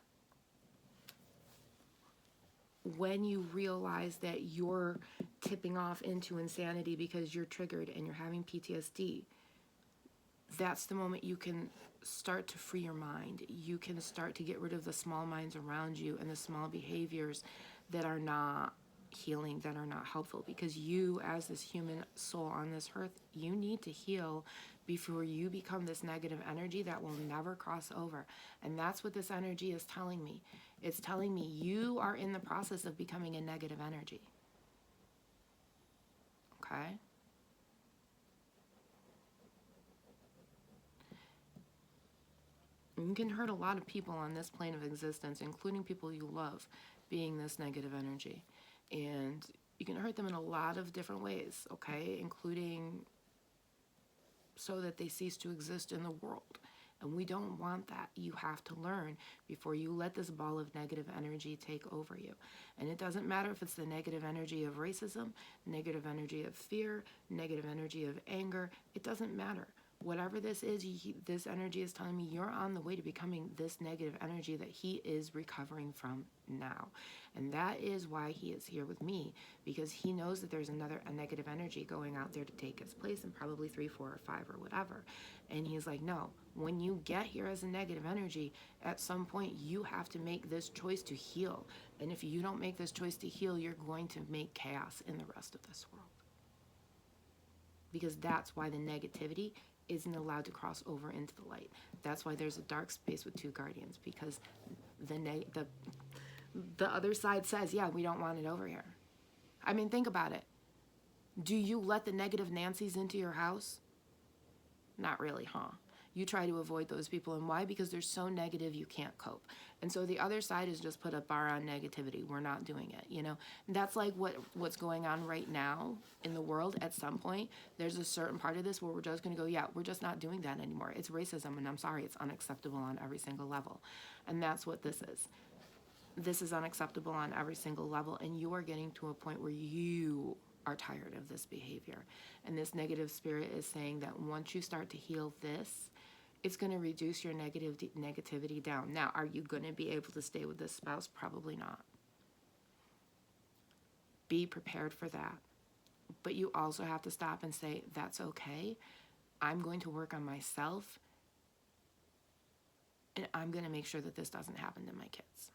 when you realize that you're tipping off into insanity because you're triggered and you're having PTSD, that's the moment you can start to free your mind. You can start to get rid of the small minds around you and the small behaviors that are not healing, that are not helpful, because you, as this human soul on this earth, you need to heal before you become this negative energy that will never cross over. And that's what this energy is telling me. It's telling me you are in the process of becoming a negative energy. Okay? You can hurt a lot of people on this plane of existence, including people you love, being this negative energy. And you can hurt them in a lot of different ways, okay? Including so that they cease to exist in the world. And we don't want that. You have to learn before you let this ball of negative energy take over you. And it doesn't matter if it's the negative energy of racism, negative energy of fear, negative energy of anger. It doesn't matter. Whatever this is, this energy is telling me you're on the way to becoming this negative energy that he is recovering from now. And that is why he is here with me, because he knows that there's a negative energy going out there to take his place in probably 3, 4, or 5 or whatever. And he's like, no, when you get here as a negative energy, at some point you have to make this choice to heal. And if you don't make this choice to heal, you're going to make chaos in the rest of this world. Because that's why the negativity isn't allowed to cross over into the light. That's why there's a dark space with 2 guardians, because the other side says, yeah, we don't want it over here. I mean, think about it. Do you let the negative Nancys into your house? Not really, huh? You try to avoid those people. And why? Because they're so negative you can't cope. And so the other side is just put a bar on negativity. We're not doing it, you know? And that's like what's going on right now in the world. At some point, there's a certain part of this where we're just going to go, yeah, we're just not doing that anymore. It's racism, and I'm sorry, it's unacceptable on every single level. And that's what this is. This is unacceptable on every single level, and you are getting to a point where you are tired of this behavior. And this negative spirit is saying that once you start to heal this, it's going to reduce your negativity down. Now, are you going to be able to stay with this spouse? Probably not. Be prepared for that. But you also have to stop and say, that's okay. I'm going to work on myself, and I'm going to make sure that this doesn't happen to my kids.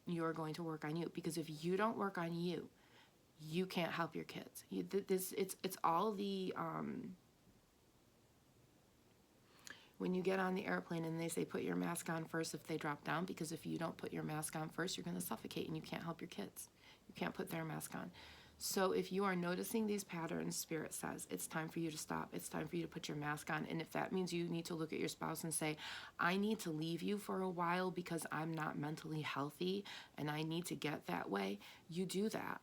You're going to work on you, because if you don't work on you, you can't help your kids. It's all the when you get on the airplane and they say put your mask on first if they drop down, because if you don't put your mask on first, you're going to suffocate and you can't help your kids. You can't put their mask on. So if you are noticing these patterns, Spirit says it's time for you to stop. It's time for you to put your mask on. And if that means you need to look at your spouse and say, I need to leave you for a while because I'm not mentally healthy and I need to get that way, you do that.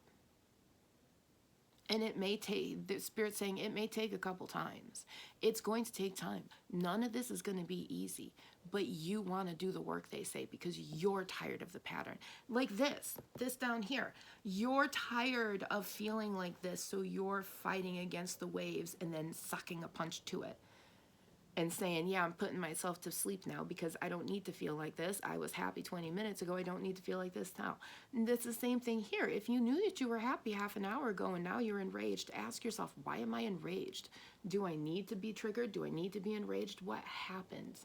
And it may take, the Spirit's saying it may take a couple times. It's going to take time. None of this is going to be easy, but you want to do the work, they say, because you're tired of the pattern. Like this down here. You're tired of feeling like this, so you're fighting against the waves and then sucking a punch to it. And saying, yeah, I'm putting myself to sleep now because I don't need to feel like this. I was happy 20 minutes ago. I don't need to feel like this now. And that's the same thing here. If you knew that you were happy half an hour ago and now you're enraged, ask yourself, why am I enraged? Do I need to be triggered? Do I need to be enraged? What happened?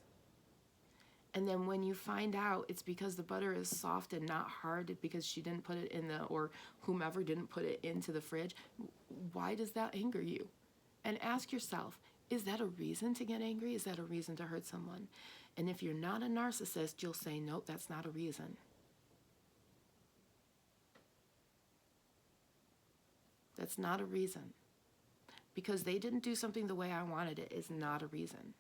And then when you find out it's because the butter is soft and not hard because she didn't put it in or whomever didn't put it into the fridge, why does that anger you? And ask yourself, Is that a reason to get angry? Is that a reason to hurt someone? And if you're not a narcissist, you'll say, nope, that's not a reason. That's not a reason. Because they didn't do something the way I wanted it is not a reason.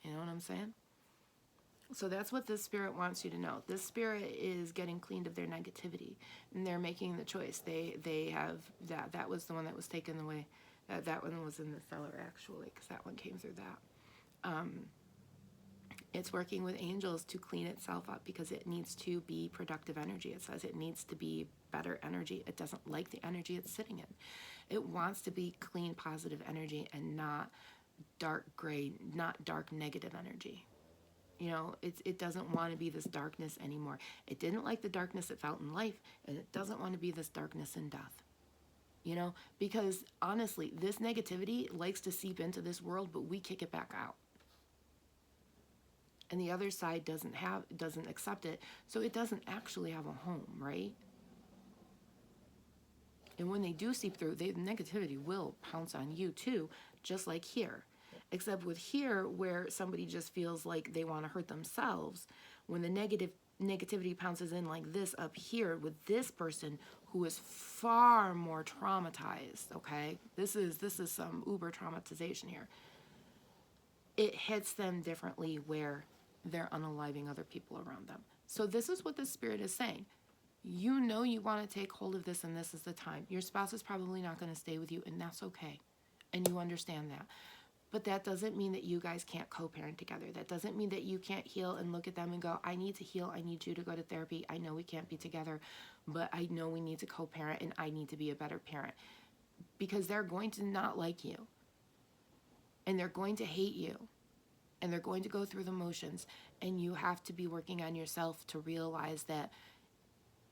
You know what I'm saying? So that's what this spirit wants you to know. This spirit is getting cleaned of their negativity, and they're making the choice. They have that was the one that was taken away. That one was in the cellar, actually, because that one came through that. It's working with angels to clean itself up because it needs to be productive energy. It says it needs to be better energy. It doesn't like the energy it's sitting in. It wants to be clean, positive energy and not dark gray, not dark negative energy. You know, it doesn't want to be this darkness anymore. It didn't like the darkness it felt in life, and it doesn't want to be this darkness in death. You know, because honestly, this negativity likes to seep into this world, but we kick it back out. And the other side doesn't accept it, so it doesn't actually have a home, right? And when they do seep through, the negativity will pounce on you too, just like here. Except with here, where somebody just feels like they want to hurt themselves, when the negativity pounces in like this up here with this person who is far more traumatized, okay? This is some uber traumatization here. It hits them differently where they're unaliving other people around them. So this is what the spirit is saying. You know you want to take hold of this, and this is the time. Your spouse is probably not going to stay with you, and that's okay. And you understand that. But that doesn't mean that you guys can't co-parent together. That doesn't mean that you can't heal and look at them and go, I need to heal. I need you to go to therapy. I know we can't be together, but I know we need to co-parent, and I need to be a better parent. Because they're going to not like you. And they're going to hate you. And they're going to go through the motions. And you have to be working on yourself to realize that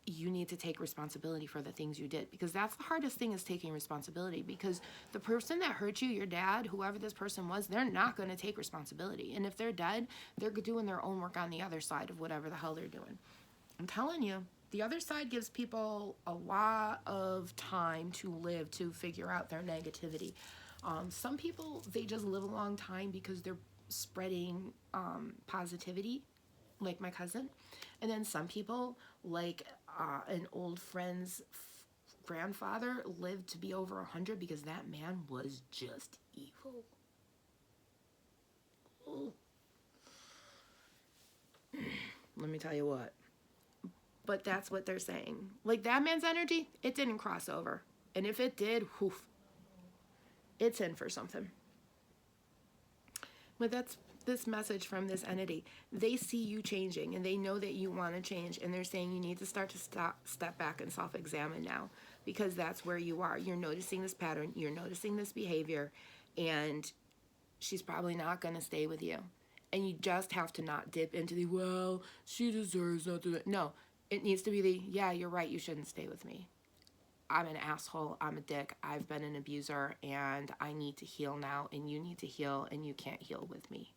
you need to take responsibility for the things you did, because that's the hardest thing, is taking responsibility, because the person that hurt you, your dad, whoever this person was, they're not going to take responsibility. And if they're dead, they're doing their own work on the other side of whatever the hell they're doing. I'm telling you, the other side gives people a lot of time to live, to figure out their negativity. Some people, they just live a long time because they're spreading positivity, like my cousin. And then some people, like an old friend's grandfather, lived to be over 100 because that man was just evil. Oh. Let me tell you what. But that's what they're saying. Like, that man's energy, it didn't cross over. And if it did, whew, it's in for something. But that's this message from this entity. They see you changing, and they know that you want to change, and they're saying you need to step back and self-examine now, because that's where you are. You're noticing this pattern, you're noticing this behavior, and she's probably not going to stay with you. And you just have to not dip into the, well, she deserves not to. No, it needs to be the, yeah, you're right, you shouldn't stay with me. I'm an asshole, I'm a dick, I've been an abuser, and I need to heal now, and you need to heal, and you can't heal with me.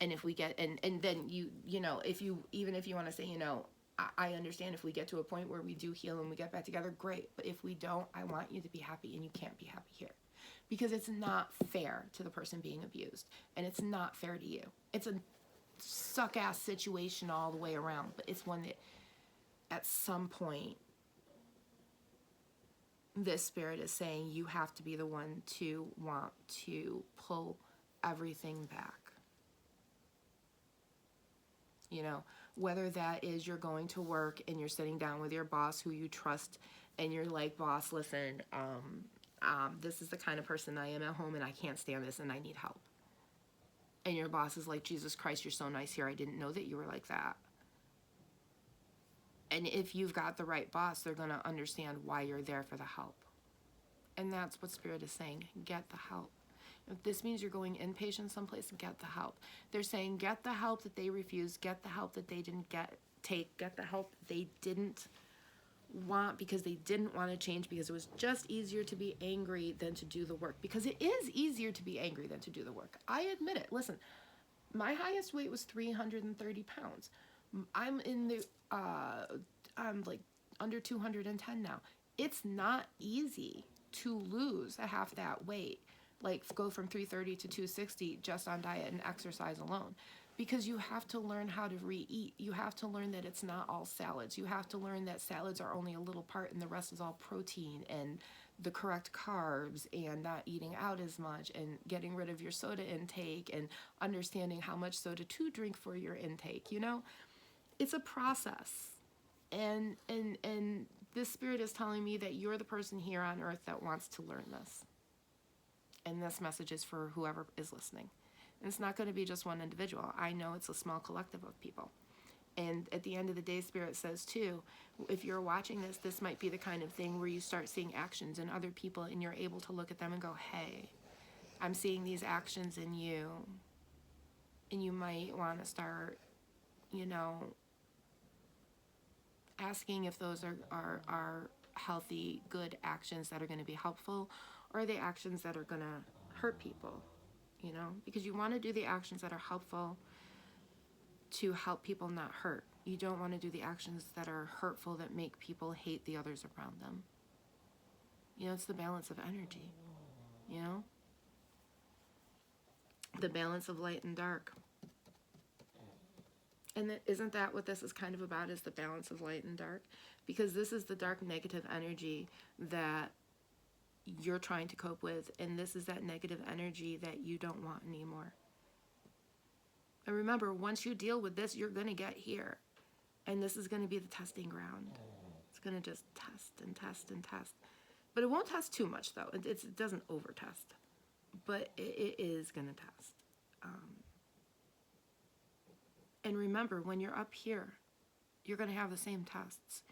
And if we get, and then you know, if you want to say, you know, I understand if we get to a point where we do heal and we get back together, great. But if we don't, I want you to be happy, and you can't be happy here. Because it's not fair to the person being abused. And it's not fair to you. It's a suck-ass situation all the way around. But it's one that, at some point, this spirit is saying you have to be the one to want to pull everything back. You know, whether that is you're going to work and you're sitting down with your boss who you trust, and you're like, boss, listen, this is the kind of person I am at home, and I can't stand this, and I need help. And your boss is like, Jesus Christ, you're so nice here. I didn't know that you were like that. And if you've got the right boss, they're going to understand why you're there for the help. And that's what Spirit is saying. Get the help. If this means you're going inpatient someplace, get the help. They're saying get the help that they refused, get the help that they didn't get the help they didn't want because they didn't want to change, because it was just easier to be angry than to do the work. Because it is easier to be angry than to do the work. I admit it. Listen, my highest weight was 330 pounds. I'm in the, I'm like under 210 now. it's not easy to lose a half that weight, like go from 330 to 260 just on diet and exercise alone. Because you have to learn how to re-eat. You have to learn that it's not all salads. You have to learn that salads are only a little part and the rest is all protein and the correct carbs, and not eating out as much and getting rid of your soda intake and understanding how much soda to drink for your intake. It's a process. And this spirit is telling me that you're the person here on earth that wants to learn this. And this message is for whoever is listening. And it's not going to be just one individual. I know it's a small collective of people. And at the end of the day, Spirit says too, if you're watching this, this might be the kind of thing where you start seeing actions in other people and you're able to look at them and go, hey, I'm seeing these actions in you. And you might want to start, asking if those are healthy, good actions that are going to be helpful, or are they actions that are going to hurt people, because you want to do the actions that are helpful to help people not hurt. You don't want to do the actions that are hurtful that make people hate the others around them. It's the balance of energy, the balance of light and dark. And isn't that what this is kind of about, is the balance of light and dark? Because this is the dark negative energy that you're trying to cope with, and this is that negative energy that you don't want anymore. And remember, once you deal with this, you're going to get here. And this is going to be the testing ground. It's going to just test and test and test. But it won't test too much, though. It doesn't over-test. But it is going to test. And remember, when you're up here, you're going to have the same tests.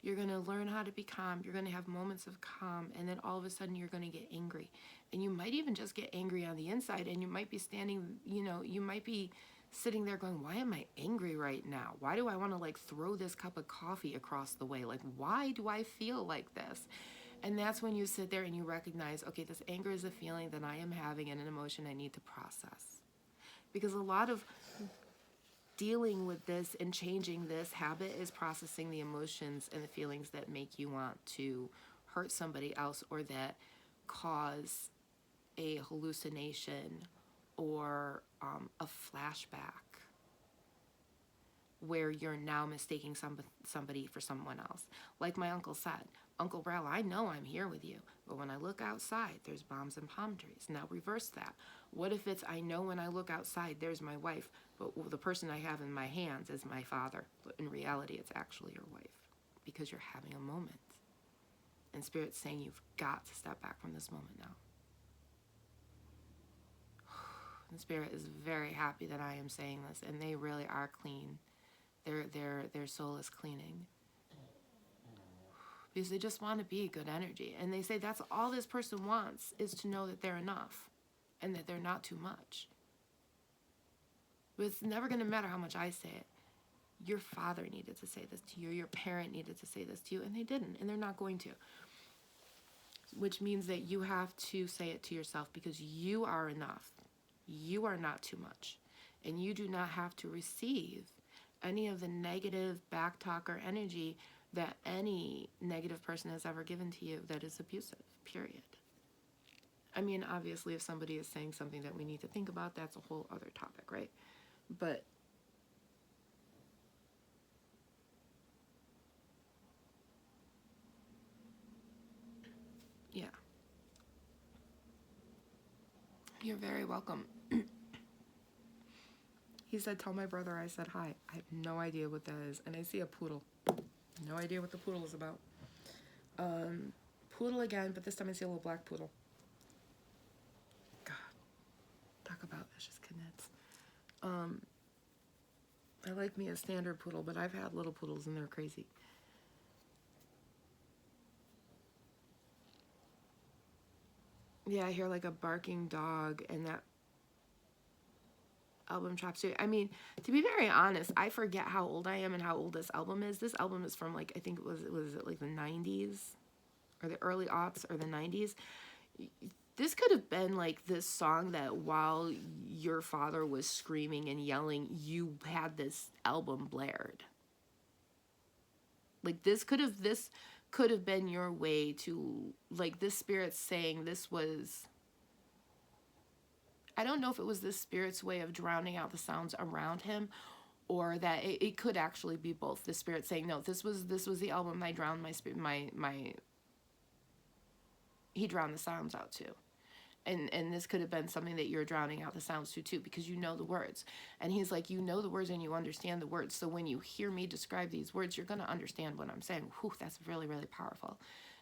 You're going to learn how to be calm. You're going to have moments of calm. And then all of a sudden, you're going to get angry. And you might even just get angry on the inside. And you might be standing, you might be sitting there going, why am I angry right now? Why do I want to throw this cup of coffee across the way? Why do I feel like this? And that's when you sit there and you recognize, okay, this anger is a feeling that I am having and an emotion I need to process. Because a lot of dealing with this and changing this habit is processing the emotions and the feelings that make you want to hurt somebody else, or that cause a hallucination or a flashback where you're now mistaking somebody for someone else. Like my uncle said, Uncle Brell, I know I'm here with you, but when I look outside, there's bombs and palm trees. Now reverse that. What if it's, I know when I look outside, there's my wife, but the person I have in my hands is my father. But in reality, it's actually your wife, because you're having a moment. And Spirit's saying you've got to step back from this moment now. And Spirit is very happy that I am saying this, and they really are clean. Their soul is cleaning. Because they just want to be good energy. And they say that's all this person wants, is to know that they're enough and that they're not too much. But it's never going to matter how much I say it. Your father needed to say this to you. Your parent needed to say this to you, and they didn't, and they're not going to. Which means that you have to say it to yourself, because you are enough. You are not too much. And you do not have to receive any of the negative back talk or energy that any negative person has ever given to you that is abusive, period. I mean, obviously, if somebody is saying something that we need to think about, that's a whole other topic, right? But yeah. You're very welcome. He said, tell my brother I said hi. I have no idea what that is. And I see a poodle. No idea what the poodle is about. Poodle again, but this time I see a little black poodle. God. Talk about vicious knits. I like me a standard poodle, but I've had little poodles and they're crazy. Yeah, I hear like a barking dog and that album chops too. I mean, to be very honest, I forget how old I am and how old this album is. This album is from I think it was like the 90s or the early aughts or the 90s. This could have been like this song that while your father was screaming and yelling, you had this album blared. This could could have been your way to, like, this spirit saying this was, I don't know if it was this spirit's way of drowning out the sounds around him, or that it could actually be both. The spirit saying, no, this was the album I drowned my spirit, he drowned the sounds out too. And this could have been something that you're drowning out the sounds to too, because you know the words. And he's like, you know the words and you understand the words. So when you hear me describe these words, you're going to understand what I'm saying. Whew, that's really, really powerful.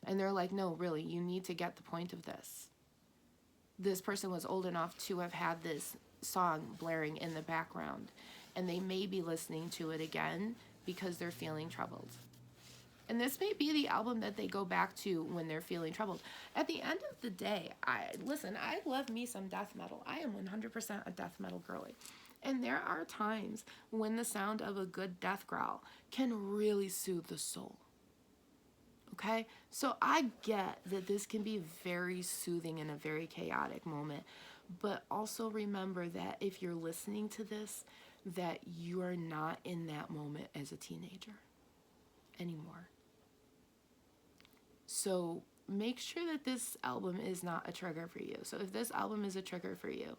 And they're like, no, really, you need to get the point of this. This person was old enough to have had this song blaring in the background, and they may be listening to it again because they're feeling troubled. And this may be the album that they go back to when they're feeling troubled. At the end of the day, I love me some death metal. I am 100% a death metal girly. And there are times when the sound of a good death growl can really soothe the soul. Okay? So I get that this can be very soothing in a very chaotic moment. But also remember that if you're listening to this, that you are not in that moment as a teenager anymore. So make sure that this album is not a trigger for you. So if this album is a trigger for you,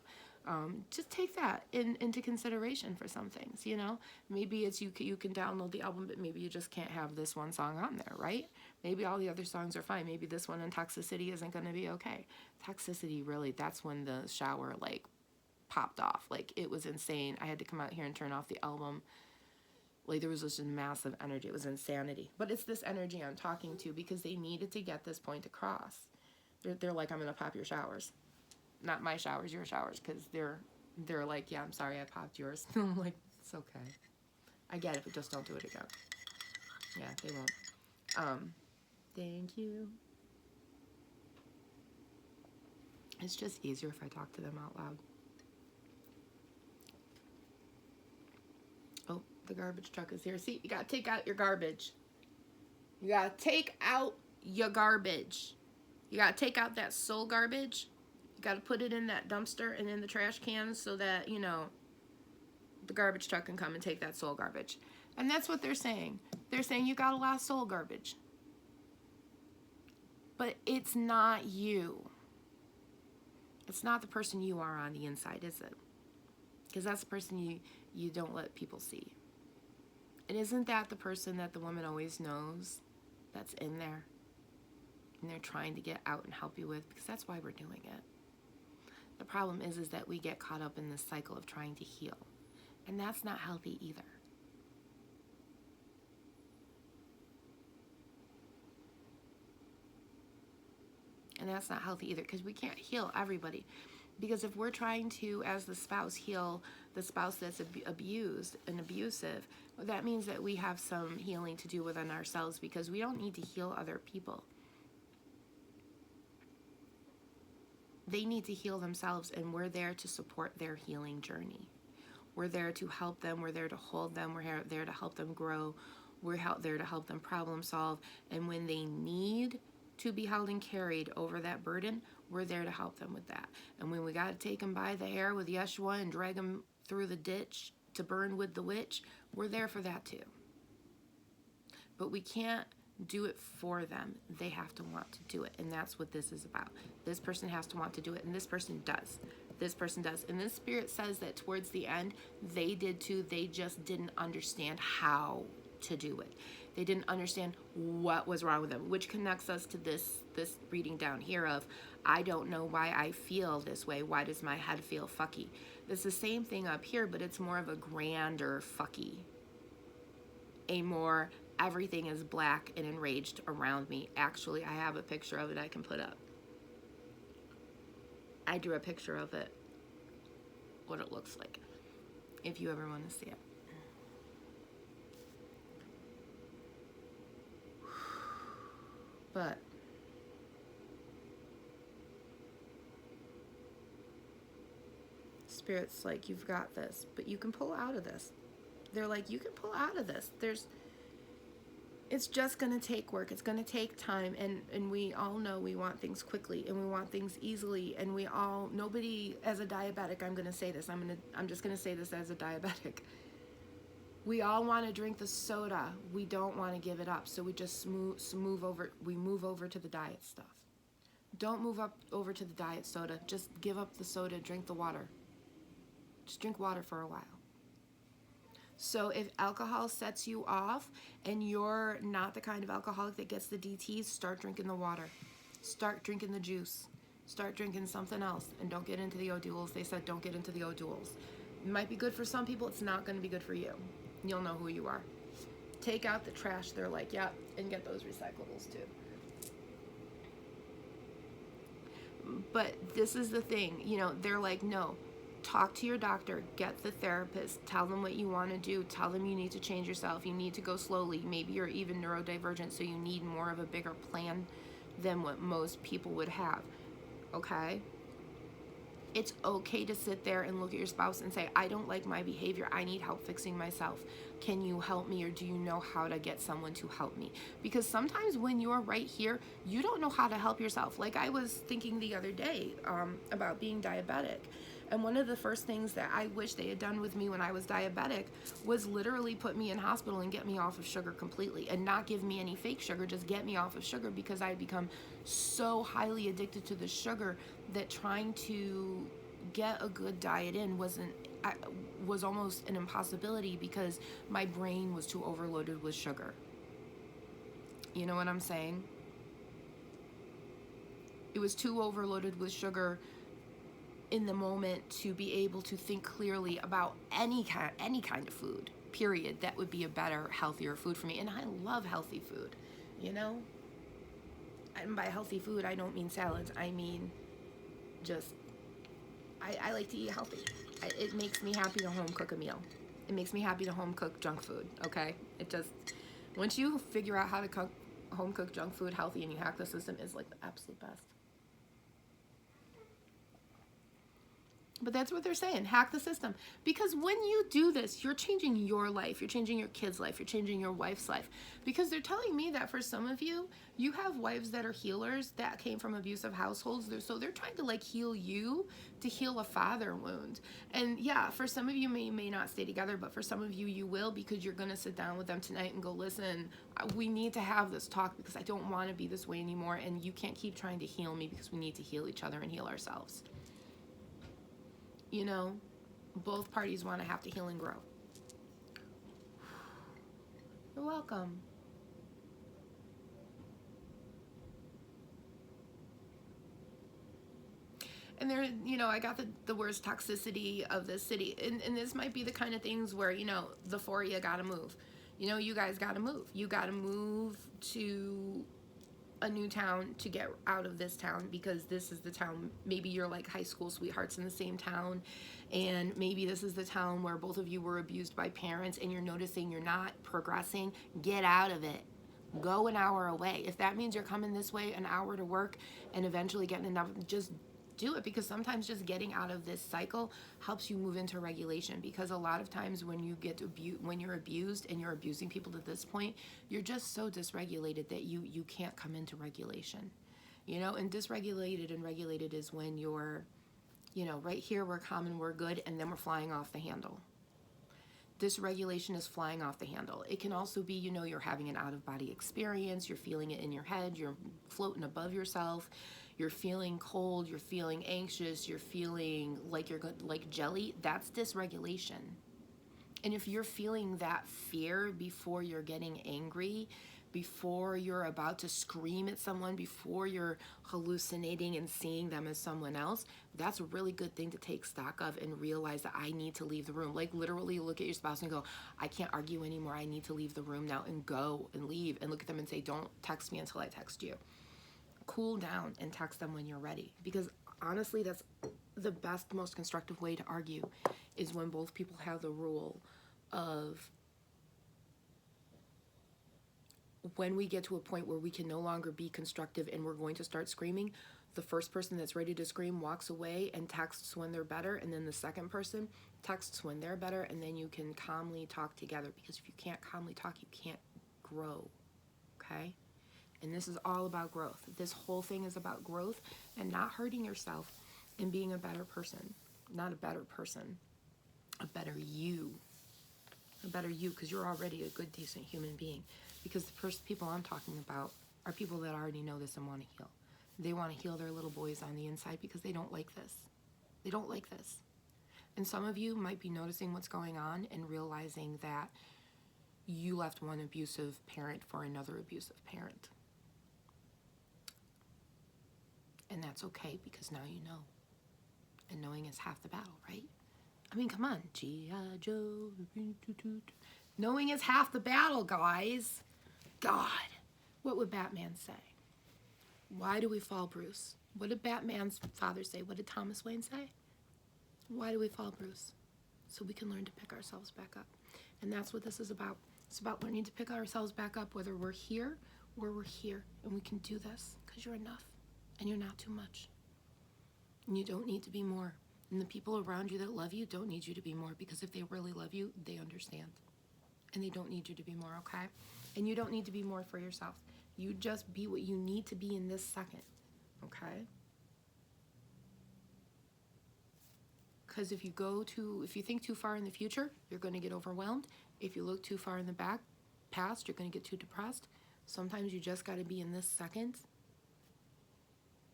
just take that into consideration for some things, you know? Maybe it's you can download the album, but maybe you just can't have this one song on there, right? Maybe all the other songs are fine. Maybe this one in Toxicity isn't going to be okay. Toxicity, really, that's when the shower, like, popped off. Like, it was insane. I had to come out here and turn off the album. Like, there was just a massive energy. It was insanity. But it's this energy I'm talking to, because they needed to get this point across. They're like, I'm going to pop your showers. Not my showers, your showers. Because they're like, yeah, I'm sorry I popped yours. I'm like, it's okay. I get it, but just don't do it again. Yeah, they won't. Thank you. It's just easier if I talk to them out loud. Oh, the garbage truck is here. See, you gotta take out your garbage. You gotta take out your garbage. You gotta take out that soul garbage. You gotta put it in that dumpster and in the trash cans so that, you know, the garbage truck can come and take that soul garbage. And that's what they're saying. They're saying you got a lot of soul garbage. But it's not you. It's not the person you are on the inside, is it? Because that's the person you don't let people see. And isn't that the person that the woman always knows that's in there? And they're trying to get out and help you with, because that's why we're doing it. The problem is that we get caught up in this cycle of trying to heal. And that's not healthy either. And that's not healthy either, because we can't heal everybody. Because if we're trying to, as the spouse, heal the spouse that's abused and abusive, that means that we have some healing to do within ourselves, because we don't need to heal other people. They need to heal themselves, and we're there to support their healing journey. We're there to help them. We're there to hold them. We're there to help them grow. We're there to help them problem solve. And when they need to be held and carried over that burden, we're there to help them with that. And when we got to take them by the hair with Yeshua and drag them through the ditch to burn with the witch, we're there for that too. But we can't do it for them. They have to want to do it. And that's what this is about. This person has to want to do it, and this person does. This person does. And this spirit says that towards the end, they did too. They just didn't understand how to do it. They didn't understand what was wrong with them, which connects us to this reading down here of, I don't know why I feel this way. Why does my head feel fucky? It's the same thing up here, but it's more of a grander fucky. A more, everything is black and enraged around me. Actually, I have a picture of it I can put up. I drew a picture of it, what it looks like, if you ever want to see it. But Spirit's like, you've got this, but you can pull out of this. They're like, you can pull out of this. It's just going to take work. It's going to take time. And we all know we want things quickly and we want things easily. And nobody, as a diabetic, I'm going to say this. I'm just going to say this as a diabetic. We all want to drink the soda. We don't want to give it up. So we just move over. We move over to the diet stuff. Don't move up over to the diet soda. Just give up the soda. Drink the water. Just drink water for a while. So if alcohol sets you off and you're not the kind of alcoholic that gets the DTs, start drinking the water. Start drinking the juice. Start drinking something else. And don't get into the O'Douls. They said don't get into the O'Douls. It might be good for some people. It's not going to be good for you. You'll know who you are. Take out the trash. They're like, yep, and get those recyclables too. But this is the thing, they're like, no, talk to your doctor, get the therapist, tell them what you want to do, tell them you need to change yourself, you need to go slowly, maybe you're even neurodivergent, so you need more of a bigger plan than what most people would have, okay? It's okay to sit there and look at your spouse and say, I don't like my behavior, I need help fixing myself. Can you help me, or do you know how to get someone to help me? Because sometimes when you're right here, you don't know how to help yourself. Like I was thinking the other day about being diabetic. And one of the first things that I wish they had done with me when I was diabetic was literally put me in hospital and get me off of sugar completely, and not give me any fake sugar, just get me off of sugar, because I had become so highly addicted to the sugar that trying to get a good diet in was almost an impossibility, because my brain was too overloaded with sugar. You know what I'm saying? It was too overloaded with sugar in the moment to be able to think clearly about any kind of food, period, that would be a better, healthier food for me. And I love healthy food, And by healthy food, I don't mean salads. I mean just, I like to eat healthy. It makes me happy to home cook a meal. It makes me happy to home cook junk food, okay? It just, once you figure out how to home cook junk food healthy and you hack the system, it's like the absolute best. But that's what they're saying, hack the system. Because when you do this, you're changing your life, you're changing your kid's life, you're changing your wife's life. Because they're telling me that for some of you, you have wives that are healers that came from abusive households. So they're trying to heal you to heal a father wound. And yeah, for some of you, may not stay together, but for some of you, you will, because you're going to sit down with them tonight and go, listen, we need to have this talk because I don't want to be this way anymore. And you can't keep trying to heal me, because we need to heal each other and heal ourselves. Both parties want to have to heal and grow. You're welcome. And there, I got the worst toxicity of this city. And this might be the kind of things where, the four of you got to move. You guys got to move. You got to move to a new town to get out of this town, because this is the town, maybe you're like high school sweethearts in the same town, and maybe this is the town where both of you were abused by parents and you're noticing you're not progressing. Get out of it. Go an hour away. If that means you're coming this way an hour to work and eventually getting enough, just do it, because sometimes just getting out of this cycle helps you move into regulation. Because a lot of times when you get when you're abused and you're abusing people to this point, you're just so dysregulated that you can't come into regulation, and dysregulated and regulated is when you're, right here we're calm and we're good, and then we're flying off the handle. Dysregulation is flying off the handle. It can also be, you're having an out-of-body experience, you're feeling it in your head, you're floating above yourself, you're feeling cold, you're feeling anxious, you're feeling like you're like jelly. That's dysregulation. And if you're feeling that fear before you're getting angry, before you're about to scream at someone, before you're hallucinating and seeing them as someone else, that's a really good thing to take stock of and realize that I need to leave the room. Like literally look at your spouse and go, I can't argue anymore. I need to leave the room now, and go and leave, and look at them and say, don't text me until I text you. Cool down and text them when you're ready. Because honestly, that's the best, most constructive way to argue, is when both people have the rule of, when we get to a point where we can no longer be constructive and we're going to start screaming, the first person that's ready to scream walks away and texts when they're better, and then the second person texts when they're better, and then you can calmly talk together. Because if you can't calmly talk, you can't grow, okay? And this is all about growth. This whole thing is about growth and not hurting yourself and being a better person. Not a better person, a better you. a better you, because you're already a good, decent human being. Because the first people I'm talking about are people that already know this and want to heal. They want to heal their little boys on the inside because they don't like this. They don't like this. And some of you might be noticing what's going on and realizing that you left one abusive parent for another abusive parent. And that's okay, because now you know. And knowing is half the battle, right? I mean, come on. G.I. Joe. Knowing is half the battle, guys. God. What would Batman say? Why do we fall, Bruce? What did Batman's father say? What did Thomas Wayne say? Why do we fall, Bruce? So we can learn to pick ourselves back up. And that's what this is about. It's about learning to pick ourselves back up, whether we're here or we're here. And we can do this because you're enough and you're not too much. And you don't need to be more. And the people around you that love you don't need you to be more, because if they really love you, they understand. And they don't need you to be more, okay? And you don't need to be more for yourself. You just be what you need to be in this second, okay? Because if you think too far in the future, you're going to get overwhelmed. If you look too far in the past, you're going to get too depressed. Sometimes you just got to be in this second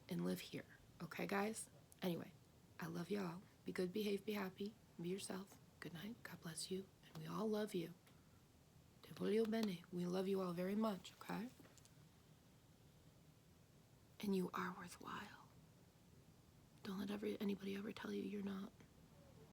and live here. Okay, guys? Anyway, I love y'all. Be good, behave, be happy. Be yourself. Good night. God bless you. And we all love you. Te voglio bene. We love you all very much, okay? And you are worthwhile. Don't let anybody ever tell you you're not.